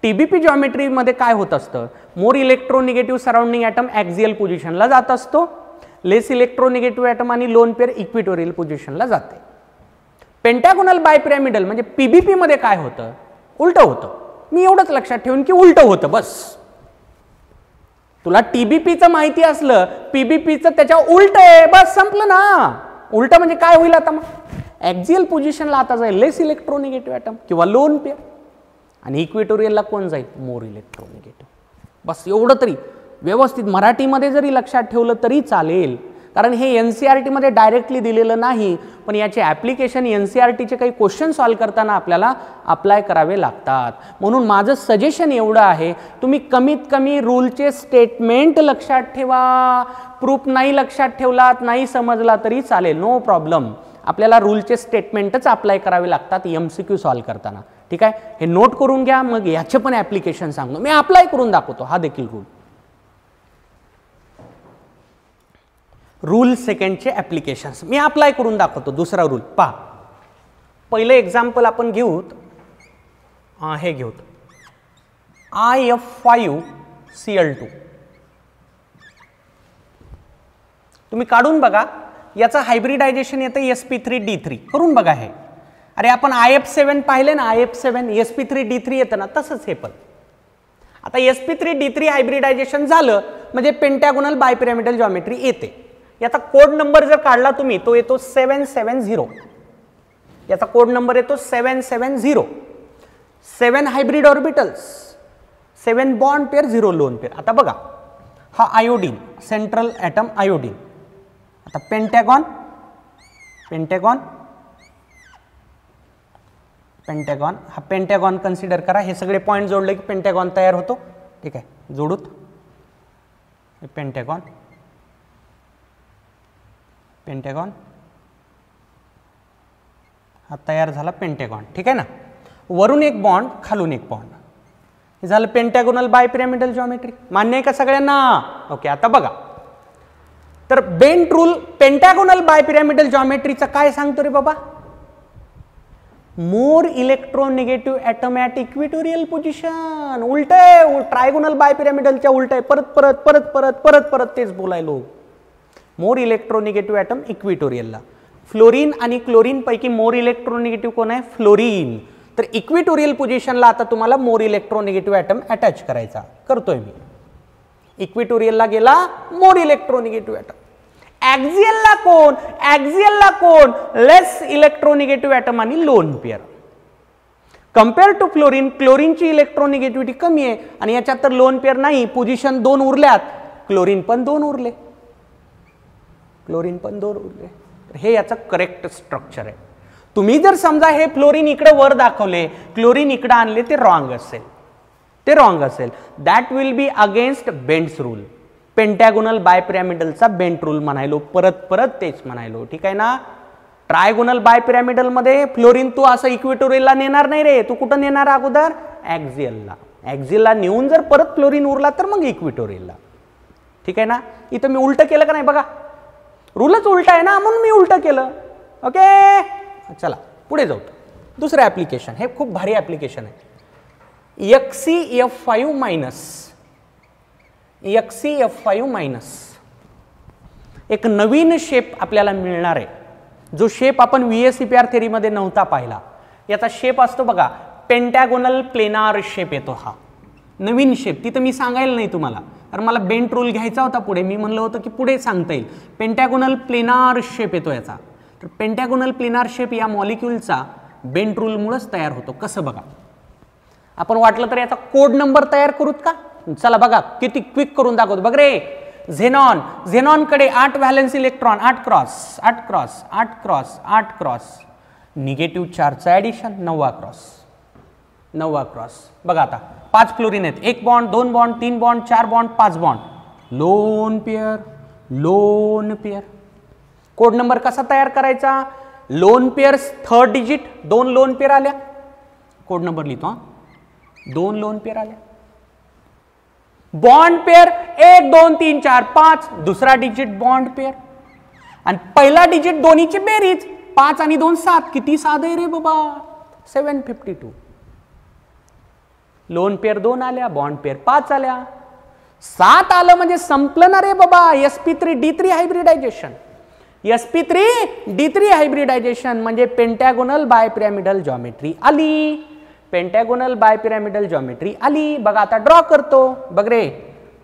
टीबीपी जॉमेट्रीमध्ये काय होत असतं? मोर इलेक्ट्रोनिगेटिव्ह सराउंडिंग ॲटम ॲक्झियल पोझिशनला जात असतो, लेस इलेक्ट्रोनिगेटिव्ह ॲटम आणि लोन पेअर इक्वेटोरियल पोझिशनला जाते. पेंटॅगोनल बायपिरॅमिडल म्हणजे पीबीपी मध्ये काय होतं? उलटं होतं. मी एवढंच लक्षात ठेवून की उलटं होतं बस. तुला टीबीपीचं माहिती असलं, पीबीपीचं त्याच्या उलट आहे, बस संपलं ना. उलट म्हणजे काय होईल आता? मग ॲक्झियल पोझिशनला आता जाईल लेस इलेक्ट्रोनिगेटिव्ह ॲटम किंवा लोन पेअर, आणि इक्वेटोरियलला कोण जाईल? मोर इलेक्ट्रोनिगेटिव्ह. बस एवढं तरी व्यवस्थित मराठीमध्ये जरी लक्षात ठेवलं तरी चालेल, कारण हे एनसीईआरटी मध्ये डायरेक्टली दिलेलं नाही, पण याचे ॲप्लिकेशन एनसीईआरटीचे काही क्वेश्चन सॉल्व्ह करताना आपल्याला अप्लाय करावे लागतात. म्हणून माझं सजेशन एवढं आहे, तुम्ही कमीत कमी रूलचे स्टेटमेंट लक्षात ठेवा. प्रूफ नाही लक्षात ठेवलात, नाही समजला तरी चालेल, नो प्रॉब्लेम. आपल्याला रूलचे स्टेटमेंटच अप्लाय करावे लागतात एमसीक्यू सॉल्व्ह करताना. ठीक आहे, हे नोट करून घ्या. मग याचे पण ॲप्लिकेशन सांगतो, मी अप्लाय करून दाखवतो. हा देखील रूल सेकंडचे ॲप्लिकेशन्स मी अप्लाय करून दाखवतो. दुसरा रूल पहा. पहिलं एक्झाम्पल आपण घेऊत, हे घेऊत IF5Cl2. तुम्ही काढून बघा, याचं हायब्रिडायझेशन येतं sp3d3. करून बघा हे. अरे आपण IF7 पाहिले ना, IF7 sp3d3 येतं ना, तसंच हे पण. आता sp3d3 हायब्रिडायझेशन झालं म्हणजे पेंटॅगोनल बायपिरॅमिडल जॉमेट्री येते. याचा कोड नंबर जर काढला तुम्ही, तो येतो 770. याचा कोड नंबर येतो 770. 7 hybrid orbitals, 7 bond pair, 0 lone pair. आता बघा, हा आयोडीन, सेंट्रल ॲटम आयोडीन. आता पेंटॅगॉन, पेंटॅगॉन, पेंटॅगॉन. हा पेंटॅगॉन कन्सिडर करा. हे सगळे पॉईंट जोडले की पेंटॅगॉन तयार होतो. ठीक आहे, जोडूत पेंटॅगॉन, पेंटॅगॉन. हा तयार झाला पेंटॅगॉन. ठीक आहे ना. वरून एक बॉन्ड, खालून एक बॉन्ड. हे झालं पेंटॅगोनल बायपिरॅमिडल जॉमेट्री. मान्य आहे का सगळ्यांना? ओके. आता बघा, तर बेंट रूल पेंटॅगोनल बायपिरॅमिडल जॉमेट्रीचा काय सांगतो रे बाबा? मोर electronegative atom at equatorial position. उलट आहे, ट्रायगोनल बायपिरॅमिडलच्या उलट आहे. परत परत परत परत परत परत तेच बोलायलो. मोर इलेक्ट्रोनिगेटिव्ह ॲटम इक्वेटोरियलला. फ्लोरीन आणि क्लोरीन पैकी मोर इलेक्ट्रोनिगेटिव्ह कोण आहे? फ्लोरीन. तर इक्वेटोरियल पोझिशनला आता तुम्हाला मोर इलेक्ट्रोनिगेटिव्ह ॲटम अटॅच करायचा. करतोय मी. इक्वेटोरियलला गेला मोर इलेक्ट्रोनिगेटिव्ह ॲटम. ॲक्झियलला कोण? ॲक्झियलला कोण? लेस इलेक्ट्रोनिगेटिव्ह ॲटम आणि lone pair. Compare to fluorine, क्लोरीनची इलेक्ट्रोनिगेटिव्हिटी कमी आहे आणि याच्यात तर लोन पेअर नाही, पोझिशन 2 उरल्यात, क्लोरीन पण 2 उरले, क्लोरीन पण 2 उरले. हे याचं करेक्ट स्ट्रक्चर आहे. तुम्ही जर समजा हे फ्लोरीन इकडे वर दाखवले, क्लोरीन इकडे आणले, ते रॉंग असेल, ते रॉंग असेल. That will be against Bent's rule. Pentagonal बायपिरॅमिडलचा बेंट रूल म्हणायलो, परत परत तेच म्हणायलो, ठीक आहे ना. ट्रायगोनल बायपिरॅमिडल मध्ये फ्लोरीन तू असं इक्वेटोरियलला नेणार नाही रे, तू कुठं नेणार अगोदर, ॲक्झियलला. ॲक्झियलला नेऊन जर परत फ्लोरीन उरला तर मग इक्वेटोरियलला, ठीक आहे ना. इथं मी उलट केलं का नाही बघा, रूलच उलटा आहे ना, म्हणून मी उलट केलं. ओके, चला पुढे जाऊ. दुसरं ऍप्लिकेशन, हे खूप भारी ऍप्लिकेशन आहे. XCF5 मायनस एक नवीन शेप आपल्याला मिळणार आहे, जो शेप आपण VSEPR थेरीमध्ये नव्हता पाहिला. याचा शेप असतो बघा, पेंटॅगोनल प्लेनार शेप येतो. हा नवीन शेप, तिथं मी सांगायला नाही तुम्हाला, कारण मला बेंट रूल घ्यायचा होता पुढे. मी म्हणलं होतं की पुढे सांगता येईल. पेंटॅगोनल प्लेनार शेप येतो याचा. तर पेंटॅगोनल प्लेनार शेप या मॉलिक्यूलचा बेंट रूलमुळेच तयार होतो. कसं बघा, आपण वाटलं तर याचा कोड नंबर तयार करूत का? चला बघा, किती क्विक करून दाखवतो बघ रे. झेनॉन, झेनॉनकडे 8 valence electron, 8 cross 8 cross 8 cross 8 cross, negative चार्जचा ॲडिशन 9वा क्रॉस 9वा क्रॉस. बघा आता 5 फ्लोरीन आहेत, 1 bond 2 bond 3 bond 4 bond 5 bond, lone pair lone pair. Code number कसा तयार करायचा? Lone pair 3rd digit, 2 lone pair आल्या, कोड नंबर लिहितो हा, 2 लोन पेअर आल्या. बॉन्ड पेअर 1 2 3 4 5, दुसरा डिजिट बॉन्ड पेअर, आणि पहिला डिजिट दोन्हीची बेरीज 5 आणि 2 7. किती साधं आहे रे बाबा, 752. लोन पेअर 2 आल्या, बॉन्ड पेअर 5 आल्या, 7 आलं म्हणजे संपलं ना रे बाबा. sp3d3 हायब्रिडायझेशन, sp3d3 हायब्रिडायझेशन म्हणजे पेंटॅगोनल बायपिरॅमिडल जॉमेट्री आली. पेंटॅगोनल बायपिरॅमिडल जॉमेट्री आली. बघा आता ड्रॉ करतो. बघ रे,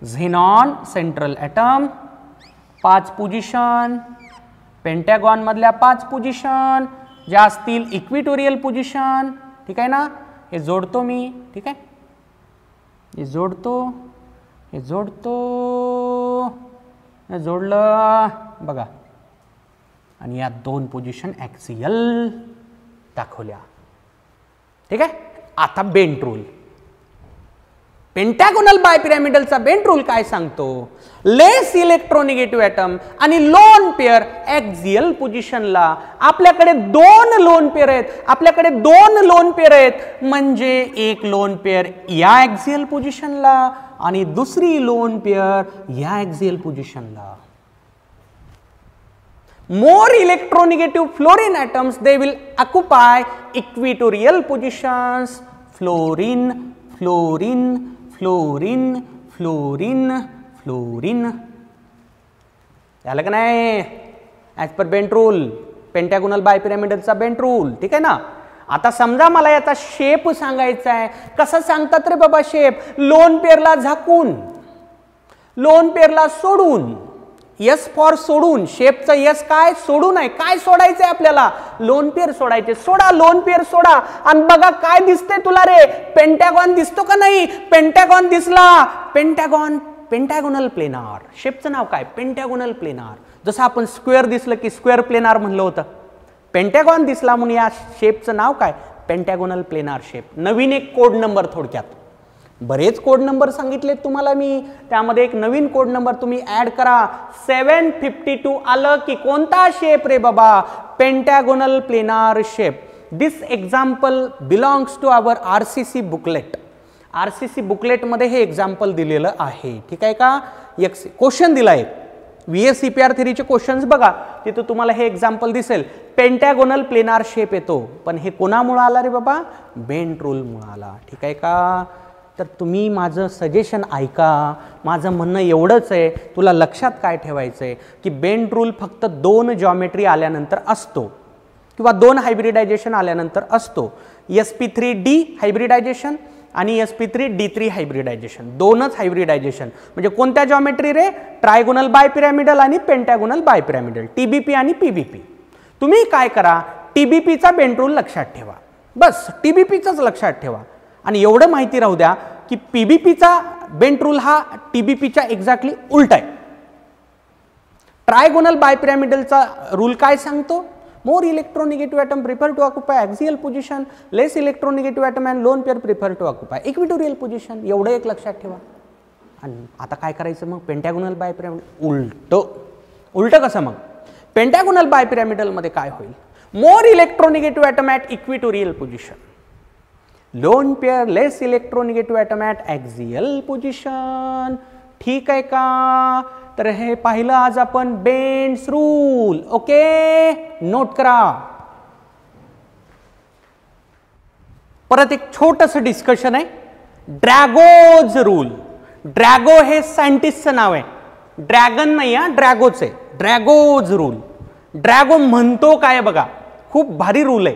xenon central atom, 5 position, pentagon मधल्या 5 पोझिशन ज्या असतील इक्विटोरियल पोझिशन, ठीक आहे ना. हे जोडतो मी, ठीक आहे, हे जोडतो, हे जोडतो, हे जोडलं बघा, आणि या 2 पोझिशन ॲक्सियल दाखवल्या, ठीक आहे. आता बेंट रूल, पेंटॅगोनल बायपिरॅमिडलचा बेंट रूल काय सांगतो? लेस इलेक्ट्रोनिगेटिव्ह ॲटम आणि लोन पेअर ॲक्सियल पोझिशनला. आपल्याकडे 2 लोन पेअर आहेत, आपल्याकडे 2 लोन पेअर आहेत, म्हणजे एक लोन पेअर या ॲक्सियल पोझिशनला आणि दुसरी लोन पेअर या ॲक्सियल पोझिशनला. More electronegative fluorine atoms, they will occupy equatorial positions. Fluorine, fluorine, fluorine, fluorine, fluorine. झालं का नाही? As per Bent rule, pentagonal बायपिरॅमिडलचा बेंट रूल, ठीक आहे ना. आता समजा मला याचा शेप सांगायचा आहे. कसं सांगतात रे बाबा शेप? लोन पेअरला झाकून, लोन पेअरला सोडून, यस फॉर सोडून. शेपचं यस काय? सोडून आहे. काय सोडायचंय आपल्याला? लोन पेअर सोडायचे. सोडा, लोन पेअर सोडा, आणि बघा काय दिसते तुला रे? पेंटॅगॉन दिसतो का नाही? पेंटॅगॉन दिसला. Pentagon, पेंटॅगोनल planar. शेपचं नाव काय? पेंटॅगोनल प्लेनार. जसं आपण स्क्वेअर दिसलं की स्क्वेअर प्लेनार म्हणलं होतं, पेंटॅगॉन दिसला म्हणून या शेपचं नाव काय? पेंटॅगोनल प्लेनार शेप. नवीन एक कोड नंबर, थोडक्यात बरेच कोड नंबर सांगितले तुम्हाला मी, त्यामध्ये एक नवीन कोड नंबर तुम्ही ऍड करा. 752 आलं की कोणता शेप रे बाबा? Pentagonal planar shape. This example belongs to our RCC booklet. RCC booklet मध्ये हे एक्झाम्पल दिलेलं आहे, ठीक आहे का. एक क्वेश्चन दिलाय, VSEPR थेरीचे क्वेश्चन्स बघा, तिथं तुम्हाला हे एक्झाम्पल दिसेल. पेंटॅगोनल प्लेनार शेप येतो, पण हे कोणामुळे आला रे बाबा? बेंट रूलमुळे आला, ठीक आहे का. तर तुम्ही माझं सजेशन ऐका. माझं म्हणणं एवढंच आहे, तुला लक्षात काय ठेवायचं आहे की बेंट रूल फक्त 2 जॉमेट्री आल्यानंतर असतो किंवा 2 हायब्रिडायझेशन आल्यानंतर असतो. sp3d हायब्रिडायझेशन आणि sp3d3 हायब्रिडायझेशन, 2च हायब्रिडायझेशन. म्हणजे कोणत्या जॉमेट्री रे? ट्रायगोनल बायपिरॅमिडल आणि पेंटॅगोनल बायपिरॅमिडल, TBP आणि PBP. तुम्ही काय करा, TBPचा बेंट रूल लक्षात ठेवा. बस टीबीपीचाच लक्षात ठेवा. आणि एवढं माहिती राहू द्या की पीबीपीचा बेंट रूल हा टीबीपीच्या एक्झॅक्टली उलट आहे. ट्रायगोनल बायपिरामिडलचा रूल काय सांगतो? More electronegative atom prefer to occupy axial position, less electronegative atom and lone pair prefer to occupy equatorial position. एवढं एक लक्षात ठेवा. आणि आता काय करायचं मग? पेंटॅगोनल बायपिरामिडल उलट कसं मग? पेंटॅगोनल बायपिरामिडलमध्ये काय होईल? More electronegative atom at equatorial position, lone pair less electronegative atom at axial position. ठीक आहे का? तर हे पाहिलं आज आपण बेंट्स रूल. ओके, नोट करा. परत एक छोटंसं डिस्कशन आहे, ड्रॅगोज रूल. ड्रॅगो हे सायंटिस्टचं नाव आहे, ड्रॅगन नाही हा, ड्रॅगोच आहे. ड्रॅगोज रूल. ड्रॅगो म्हणतो काय बघा, खूप भारी रूल आहे.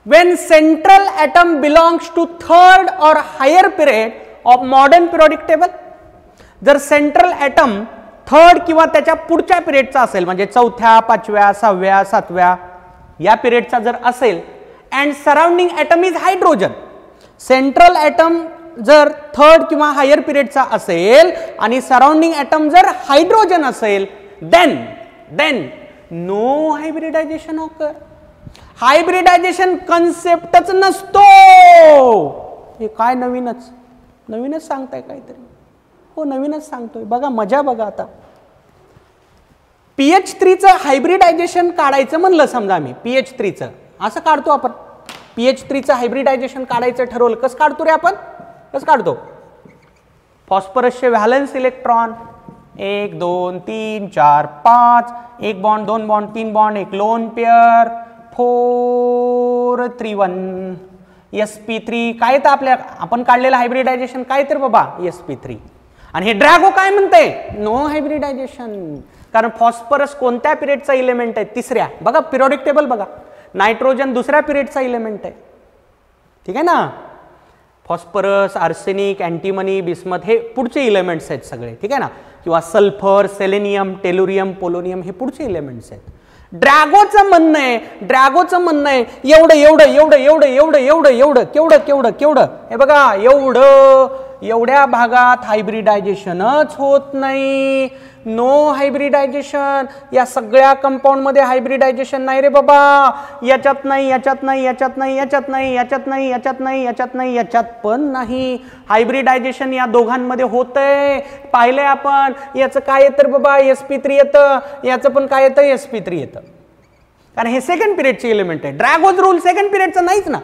when central atom belongs to third or higher period of modern periodic table, जर सेंट्रल ॲटम थर्ड किंवा त्याच्या पुढच्या पिरियडचा असेल, म्हणजे चौथ्या, पाचव्या, सहाव्या, सातव्या या पिरियडचा जर असेल, and surrounding atom is hydrogen. Central atom जर थर्ड किंवा हायर पिरियडचा असेल आणि सराउंडिंग ॲटम जर हायड्रोजन असेल, then no hybridization occur. Hybridization कन्सेप्टच नसतो. हे काय नवीनच सांगताय काहीतरी? हो, नवीनच सांगतोय. बघा मजा बघा. आता PH3चं हायब्रिडायझेशन काढायचं म्हणलं समजा, आम्ही PH3चं असं काढतो आपण. PH3चं हायब्रिडायझेशन काढायचं ठरवलं. कसं काढतो रे आपण? कसं काढतो? फॉस्फरसचे valence electron 1 2 3 4 5, 1 bond 2 bond 3 bond, एक लोन पेअर 4 3 1 sp3. काय तर आपल्या आपण काढलेलं हायब्रिडायझेशन काय तर बाबा sp3. आणि हे ड्रॅगो काय म्हणते? No hybridisation. कारण फॉस्फरस कोणत्या पिरियडचा इलेमेंट आहे? तिसऱ्या. बघा पिरियडिक टेबल बघा. नायट्रोजन दुसऱ्या पिरियडचा इलेमेंट आहे. ठीक आहे ना? फॉस्फरस, आर्सेनिक, अँटीमनी, बिस्मथ हे पुढचे इलेमेंट्स आहेत सगळे. ठीक आहे ना? किंवा सल्फर, सेलेनियम, टेलुरियम, पोलोनियम हे पुढचे इलेमेंट्स आहेत. ड्रॅगोचं म्हणणं आहे केवढं हे बघा, एवढ्या भागात हायब्रिडायझेशनच होत नाही. No hybridisation. या सगळ्या कंपाऊंड मध्ये हायब्रिडायझेशन नाही रे बाबा. याच्यात नाही, याच्यात नाही, याच्यात नाही, याच्यात नाही, याच्यात नाही, याच्यात नाही, याच्यात नाही, याच्यात पण नाही. हायब्रिडायझेशन या दोघांमध्ये होतंय. पाहिलंय आपण. याचं काय येतं बाबा? sp3 येतं. याचं पण काय येतं? sp3 येतं. कारण हे सेकंड पिरियडचे एलिमेंट आहे. ड्रॅगोज रूल सेकंड पिरियडचा नाहीच ना.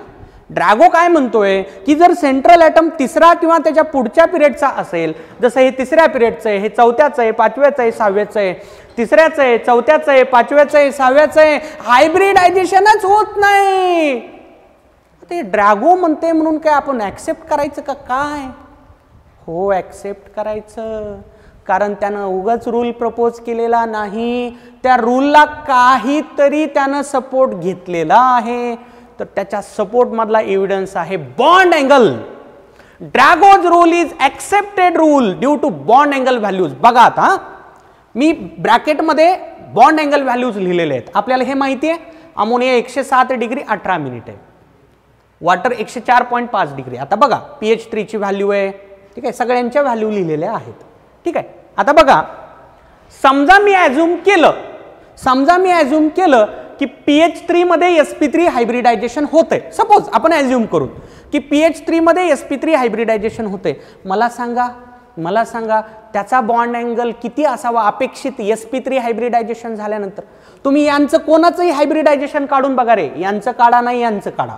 ड्रॅगो काय म्हणतोय की जर सेंट्रल ॲटम तिसरा किंवा त्याच्या पुढच्या पिरियडचा असेल, जसं हे तिसऱ्या पिरियडचं आहे, हे चौथ्याचं आहे, पाचव्याचं आहे, सहाव्याचं आहे, तिसऱ्याचं आहे, चौथ्याचं आहे, पाचव्याचं आहे, सहाव्याचं आहे, हायब्रिडायझेशनच होत नाही. ते ड्रॅगो म्हणते म्हणून काय आपण ऍक्सेप्ट करायचं का काय? हो, ऍक्सेप्ट करायचं. कारण त्यानं उगाच रूल प्रपोज केलेला नाही. त्या रूलला काहीतरी त्यानं सपोर्ट घेतलेला आहे. तर त्याच्या सपोर्ट मधला एव्हिडन्स आहे bond angle. Drago's rule is accepted rule due to bond angle values. बघा आता मी ब्रॅकेटमध्ये बॉन्ड अँगल व्हॅल्यूज लिहिलेले आहेत. आपल्याला हे माहिती आहे, अमोनिया 107 डिग्री 18 मिनिट आहे, वॉटर 104.5 डिग्री. आता बघा PH3 ची व्हॅल्यू आहे. ठीक आहे, सगळ्यांच्या व्हॅल्यू लिहिलेल्या आहेत. ठीक आहे, आता बघा समजा मी ॲझ्युम केलं की PH3 मध्ये sp3 हायब्रिडायझेशन होते. सपोज आपण ॲझ्युम करू की PH3 मध्ये sp3 हायब्रिडायझेशन होते. मला सांगा त्याचा बॉन्ड अँगल किती असावा अपेक्षित sp3 हायब्रिडायझेशन झाल्यानंतर? तुम्ही यांचं कोणाचंही हायब्रिडायझेशन काढून बघा रे. यांचं काढा, नाही यांचं काढा,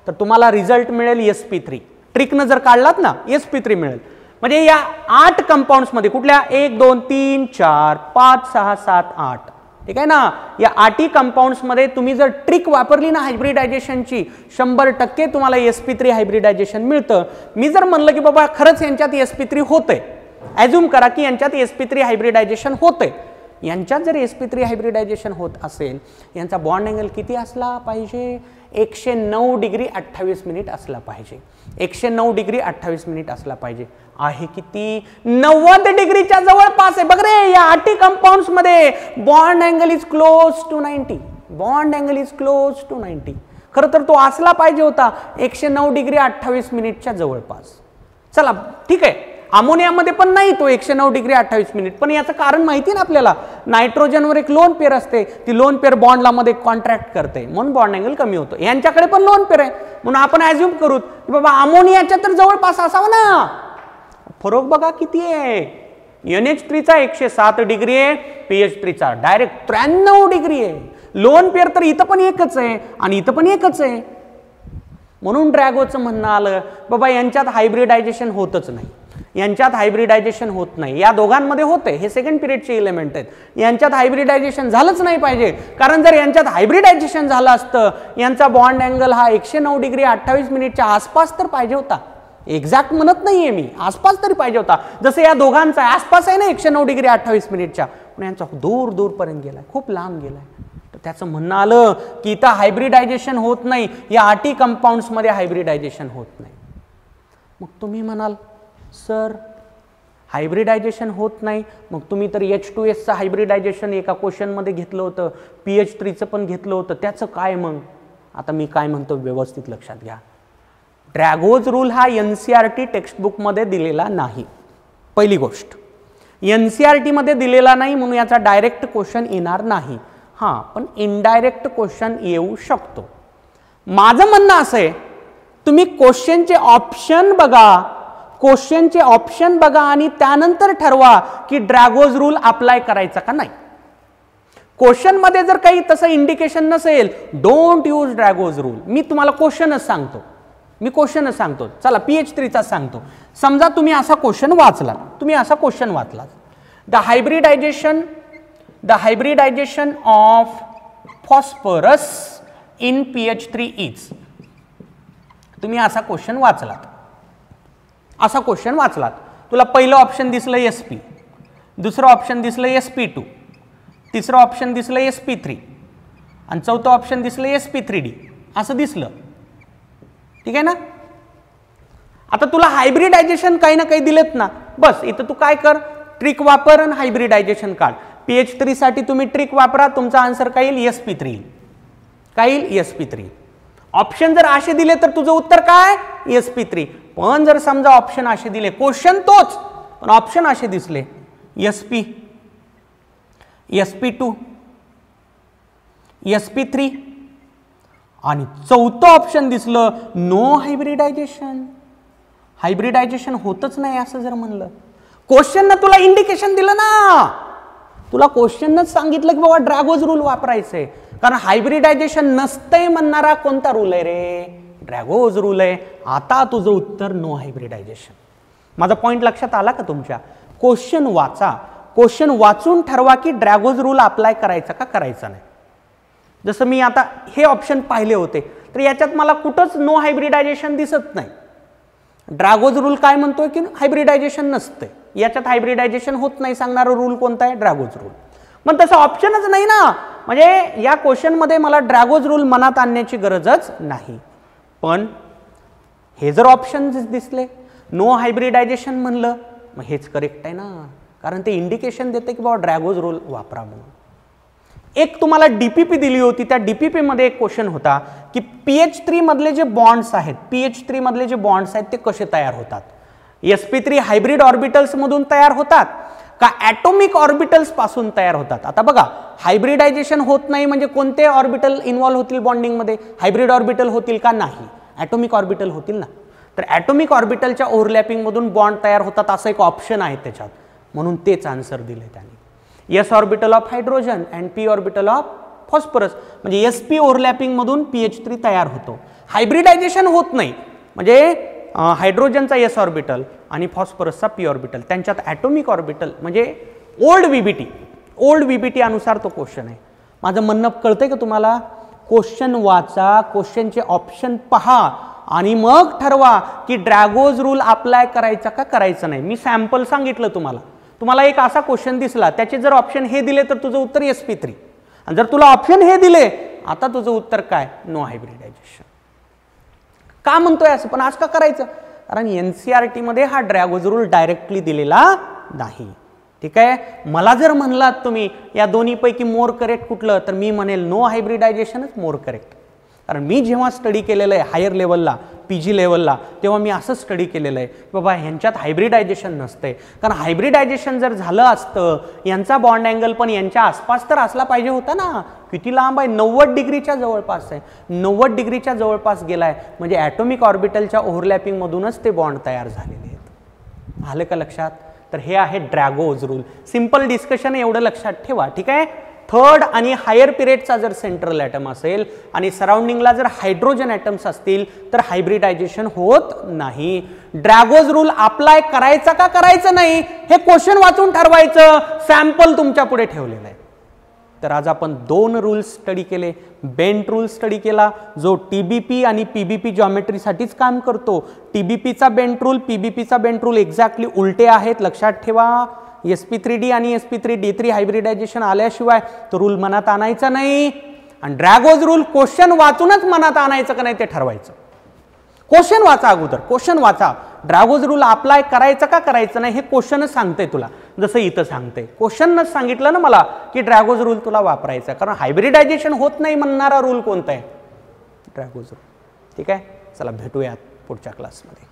तर तुम्हाला रिझल्ट मिळेल sp3. ट्रिकनं जर काढलात ना sp3 मिळेल. म्हणजे या 8 कंपाऊंड्स मध्ये कुठल्या 1 2 3 4 5 6 7 8, ठीक आहे ना, या 8 कंपाऊंड्स मध्ये तुम्ही जर ट्रिक वापरली ना हायब्रिडायझेशनची 100% तुम्हाला sp3 हायब्रिडायझेशन मिळतं. मी जर म्हणलं की बाबा खरंच यांच्यात sp3 होतंय, ॲझ्युम करा की यांच्यात sp3 हायब्रिडायझेशन होतंय. यांच्यात जर sp3 हायब्रिडायझेशन होत असेल, यांचा बॉन्ड अँगल किती असला पाहिजे? 109 डिग्री 28 मिनिट असला पाहिजे. 109 डिग्री 28 मिनिट असला पाहिजे. आहे किती? 90 डिग्रीच्या जवळपास आहे. बघ रे, या 8 कंपाऊंड्स मध्ये bond angle is close to 90. Bond angle is close to 90. खरं तर तो असला पाहिजे होता 109 डिग्री 28 मिनिटच्या जवळपास. चला ठीक आहे, अमोनियामध्ये पण नाही तो 109 डिग्री 28 मिनिट, पण याचं कारण माहिती ना आपल्याला, नायट्रोजनवर एक लोन पेअर असते, ती लोन पेअर बॉन्डला मध्ये कॉन्ट्रॅक्ट करते म्हणून बॉन्ड अँगल कमी होतो. यांच्याकडे पण लोन पेअर आहे म्हणून आपण ॲज्युम करू की बाबा अमोनियाच्या तर जवळपास असावं ना. फरक बघा किती आहे, NH3चा 107 डिग्री आहे, PH3चा डायरेक्ट 93 डिग्री आहे. लोन पेअर तर इथं पण एकच आहे आणि इथं पण एकच आहे. म्हणून ड्रॅगोचं म्हणणं आलं बाबा यांच्यात हायब्रिडायझेशन होतच नाही, यांच्यात हायब्रिडायझेशन होत नाही. या दोघांमध्ये होते, हे सेकंड पिरियडचे एलिमेंट आहेत, यांच्यात हायब्रिडायझेशन झालंच नाही पाहिजे. कारण जर यांच्यात हायब्रिडायझेशन झालं असतं, यांचा बॉन्ड अँगल हा 109 डिग्री 28 मिनिटच्या आसपास तर पाहिजे होता. एक्झॅक्ट म्हणत नाहीये मी, आसपास तरी पाहिजे होता. जसं या दोघांचा आसपास आहे ना 109 डिग्री 28 मिनिटच्या, पण यांचा दूर दूरपर्यंत गेलाय, खूप लांब गेलाय. तर त्याचं म्हणणं आलं की इथं हायब्रिडायझेशन होत नाही, या आटी कंपाऊंड्समध्ये हायब्रिडायझेशन होत नाही. मग तुम्ही म्हणाल सर हायब्रिडायझेशन होत नाही, मग तुम्ही तर H2Sचं हायब्रिडायझेशन एका क्वेश्चनमध्ये घेतलं होतं, PH3चं पण घेतलं होतं, त्याचं काय मग? आता मी काय म्हणतो व्यवस्थित लक्षात घ्या. ड्रॅगोज रूल हा NCERT टेक्स्टबुकमध्ये दिलेला नाही. पहिली गोष्ट, NCERT मध्ये दिलेला नाही म्हणून याचा डायरेक्ट क्वेश्चन येणार नाही. हां, पण इनडायरेक्ट क्वेश्चन येऊ शकतो. माझं म्हणणं असं आहे, तुम्ही क्वेश्चनचे ऑप्शन बघा आणि त्यानंतर ठरवा की ड्रॅगोज रूल अप्लाय करायचा का नाही. क्वेश्चन मध्ये जर काही तसं इंडिकेशन नसेल, डोंट यूज ड्रॅगोज रूल. मी तुम्हाला क्वेश्चनच सांगतो. चला PH3चा सांगतो. समजा तुम्ही असा क्वेश्चन वाचलात, the hybridization of phosphorus in PH3 is. तुम्ही असा क्वेश्चन वाचलात, तुला पहिलं ऑप्शन दिसलं SP, दुसरं ऑप्शन दिसलं SP2, तिसरं ऑप्शन दिसलं SP3 आणि चौथं ऑप्शन दिसलं SP3D असं दिसलं. ठीक आहे ना. आता तुला हायब्रिडायझेशन काही ना काही दिलेत ना, बस इथं तू काय कर, ट्रिक वापर आणि हायब्रिडायझेशन काढ. PH3 साठी तुम्ही ट्रिक वापरा, तुमचा आन्सर काय येईल? SP3. ऑप्शन जर असे दिले तर तुझं उत्तर काय? SP3. पण जर समजा ऑप्शन असे दिले, क्वेश्चन तोच पण ऑप्शन असे दिसले, SP, SP2, SP3 आणि चौथं ऑप्शन दिसलं नो हायब्रिडायझेशन होतच नाही असं जर म्हणलं, क्वेश्चननं तुला इंडिकेशन दिलं ना, तुला क्वेश्चनच सांगितलं की बाबा ड्रॅगोज रूल वापरायचंय. कारण हायब्रिडायझेशन नसतंय म्हणणारा कोणता रूल आहे रे? ड्रॅगोज रूल आहे. आता तुझं उत्तर नो हायब्रिडायझेशन. माझा पॉइंट लक्षात आला का तुमच्या? क्वेश्चन वाचून ठरवा की ड्रॅगोज रूल अप्लाय करायचा का करायचा नाही. जसं मी आता हे ऑप्शन पाहिले होते तर याच्यात मला कुठंच नो हायब्रिडायझेशन दिसत नाही. ड्रॅगोज रूल काय म्हणतोय की हायब्रिडायझेशन नसते, याच्यात हायब्रिडायझेशन होत नाही सांगणारा रूल कोणता आहे? ड्रॅगोज रूल. मग तसं ऑप्शनच नाही ना, म्हणजे या क्वेश्चन मध्ये मला ड्रॅगोज रूल मनात आणण्याची गरजच नाही. पण हे जर ऑप्शन दिसले नो हायब्रिडायझेशन म्हणलं, मग हेच करेक्ट आहे ना, कारण ते इंडिकेशन देते की बाबा ड्रॅगोज रूल वापरा म्हणून. एक तुम्हाला डीपीपी दिली होती, त्या डीपीपी मध्ये एक क्वेश्चन होता की PH3 मधले जे बॉन्ड्स आहेत, ते कसे तयार होतात? SP3 हायब्रिड ऑर्बिटल्स मधून तयार होतात का ॲटॉमिक ऑर्बिटल्स पासून तयार होतात? आता बघा, हायब्रिडायझेशन होत नाही म्हणजे कोणते ऑर्बिटल इन्व्हॉल्व होतील बॉन्डिंग मध्ये? हायब्रिड ऑर्बिटल होतील का? नाही, ॲटॉमिक ऑर्बिटल होतील ना. तर ॲटॉमिक ऑर्बिटलच्या ओव्हरलॅपिंग मधून बॉन्ड तयार होतात असं एक ऑप्शन आहे त्याच्यात, म्हणून तेच आन्सर दिले त्यांनी. S orbital of hydrogen and P orbital of phosphorus, म्हणजे SP ओव्हरलॅपिंग मधून PH3 तयार होतो. हायब्रिडायझेशन होत नाही म्हणजे हायड्रोजनचा S ऑर्बिटल आणि फॉस्फरसचा P ऑर्बिटल, त्यांच्यात ॲटॉमिक ऑर्बिटल म्हणजे ओल्ड VBT अनुसार तो क्वेश्चन आहे. माझं म्हणणं कळतंय का तुम्हाला? क्वेश्चन वाचा, क्वेश्चनचे ऑप्शन पहा आणि मग ठरवा की ड्रॅगोज रूल अप्लाय करायचा का करायचा नाही. मी सॅम्पल सांगितलं तुम्हाला एक असा क्वेश्चन दिसला, त्याचे जर ऑप्शन हे दिले तर तुझं उत्तर SP3, आणि जर तुला ऑप्शन हे दिले, आता तुझं उत्तर काय? No hybridisation. का म्हणतोय असं? पण आज का करायचं? कारण NCERT मध्ये हा ड्रॅगोज रूल डायरेक्टली दिलेला नाही. ठीक आहे. मला जर म्हणलात तुम्ही या दोन्हीपैकी मोर करेक्ट कुठलं, तर मी म्हणेल नो हायब्रिडायझेशनच मोर करेक्ट. कारण मी जेव्हा स्टडी केलेलं आहे हायर लेवलला PG लेवलला तेव्हा मी असं स्टडी केलेलं आहे बाबा ह्यांच्यात हायब्रिडायझेशन नसते, कारण हायब्रिडायझेशन जर झालं असतं यांचा बॉन्ड अँगल पण यांच्या आसपास तर असला पाहिजे होता ना. किती लांब आहे, 90 डिग्रीच्या जवळपास आहे, 90 डिग्रीच्या जवळपास गेलाय म्हणजे ॲटॉमिक ऑर्बिटलच्या ओव्हरलॅपिंगमधूनच ते बॉन्ड तयार झालेले आहेत. आलं का लक्षात? तर हे आहे ड्रॅगोज रूल. सिंपल डिस्कशन एवढं लक्षात ठेवा, ठीक आहे. थर्ड आणि हायर पिरियडचा जर सेंट्रल ॲटम असेल आणि सराउंडिंगला जर हायड्रोजन ॲटम्स असतील तर हायब्रिडायझेशन होत नाही. ड्रॅगोज रूल अप्लाय करायचा का करायचं नाही हे क्वेश्चन वाचून ठरवायचं. सॅम्पल तुमच्या पुढे ठेवलेलं आहे. तर आज आपण 2 रूल्स स्टडी केले. बेंट रूल स्टडी केला जो TBP आणि PBP जॉमेट्रीसाठीच काम करतो. TBPचा बेंट रूल, PBPचा बेंट रूल एक्झॅक्टली उलटे आहेत, लक्षात ठेवा. sp3d आणि sp3d3 हायब्रिडायझेशन आल्याशिवाय तो रूल मनात आणायचा नाही. आणि ड्रॅगोज रूल क्वेश्चन वाचूनच मनात आणायचं का नाही ते ठरवायचं. क्वेश्चन वाचा अगोदर, क्वेश्चन वाचा. ड्रॅगोज रूल अप्लाय करायचं का करायचं नाही हे क्वेश्चनच सांगते तुला. जसं इथं सांगते क्वेश्चनच सांगितलं ना मला की ड्रॅगोज रूल तुला वापरायचा, कारण हायब्रिडायझेशन होत नाही म्हणणारा रूल कोणता आहे? ड्रॅगोज रूल. ठीक आहे, चला भेटूयात पुढच्या क्लासमध्ये.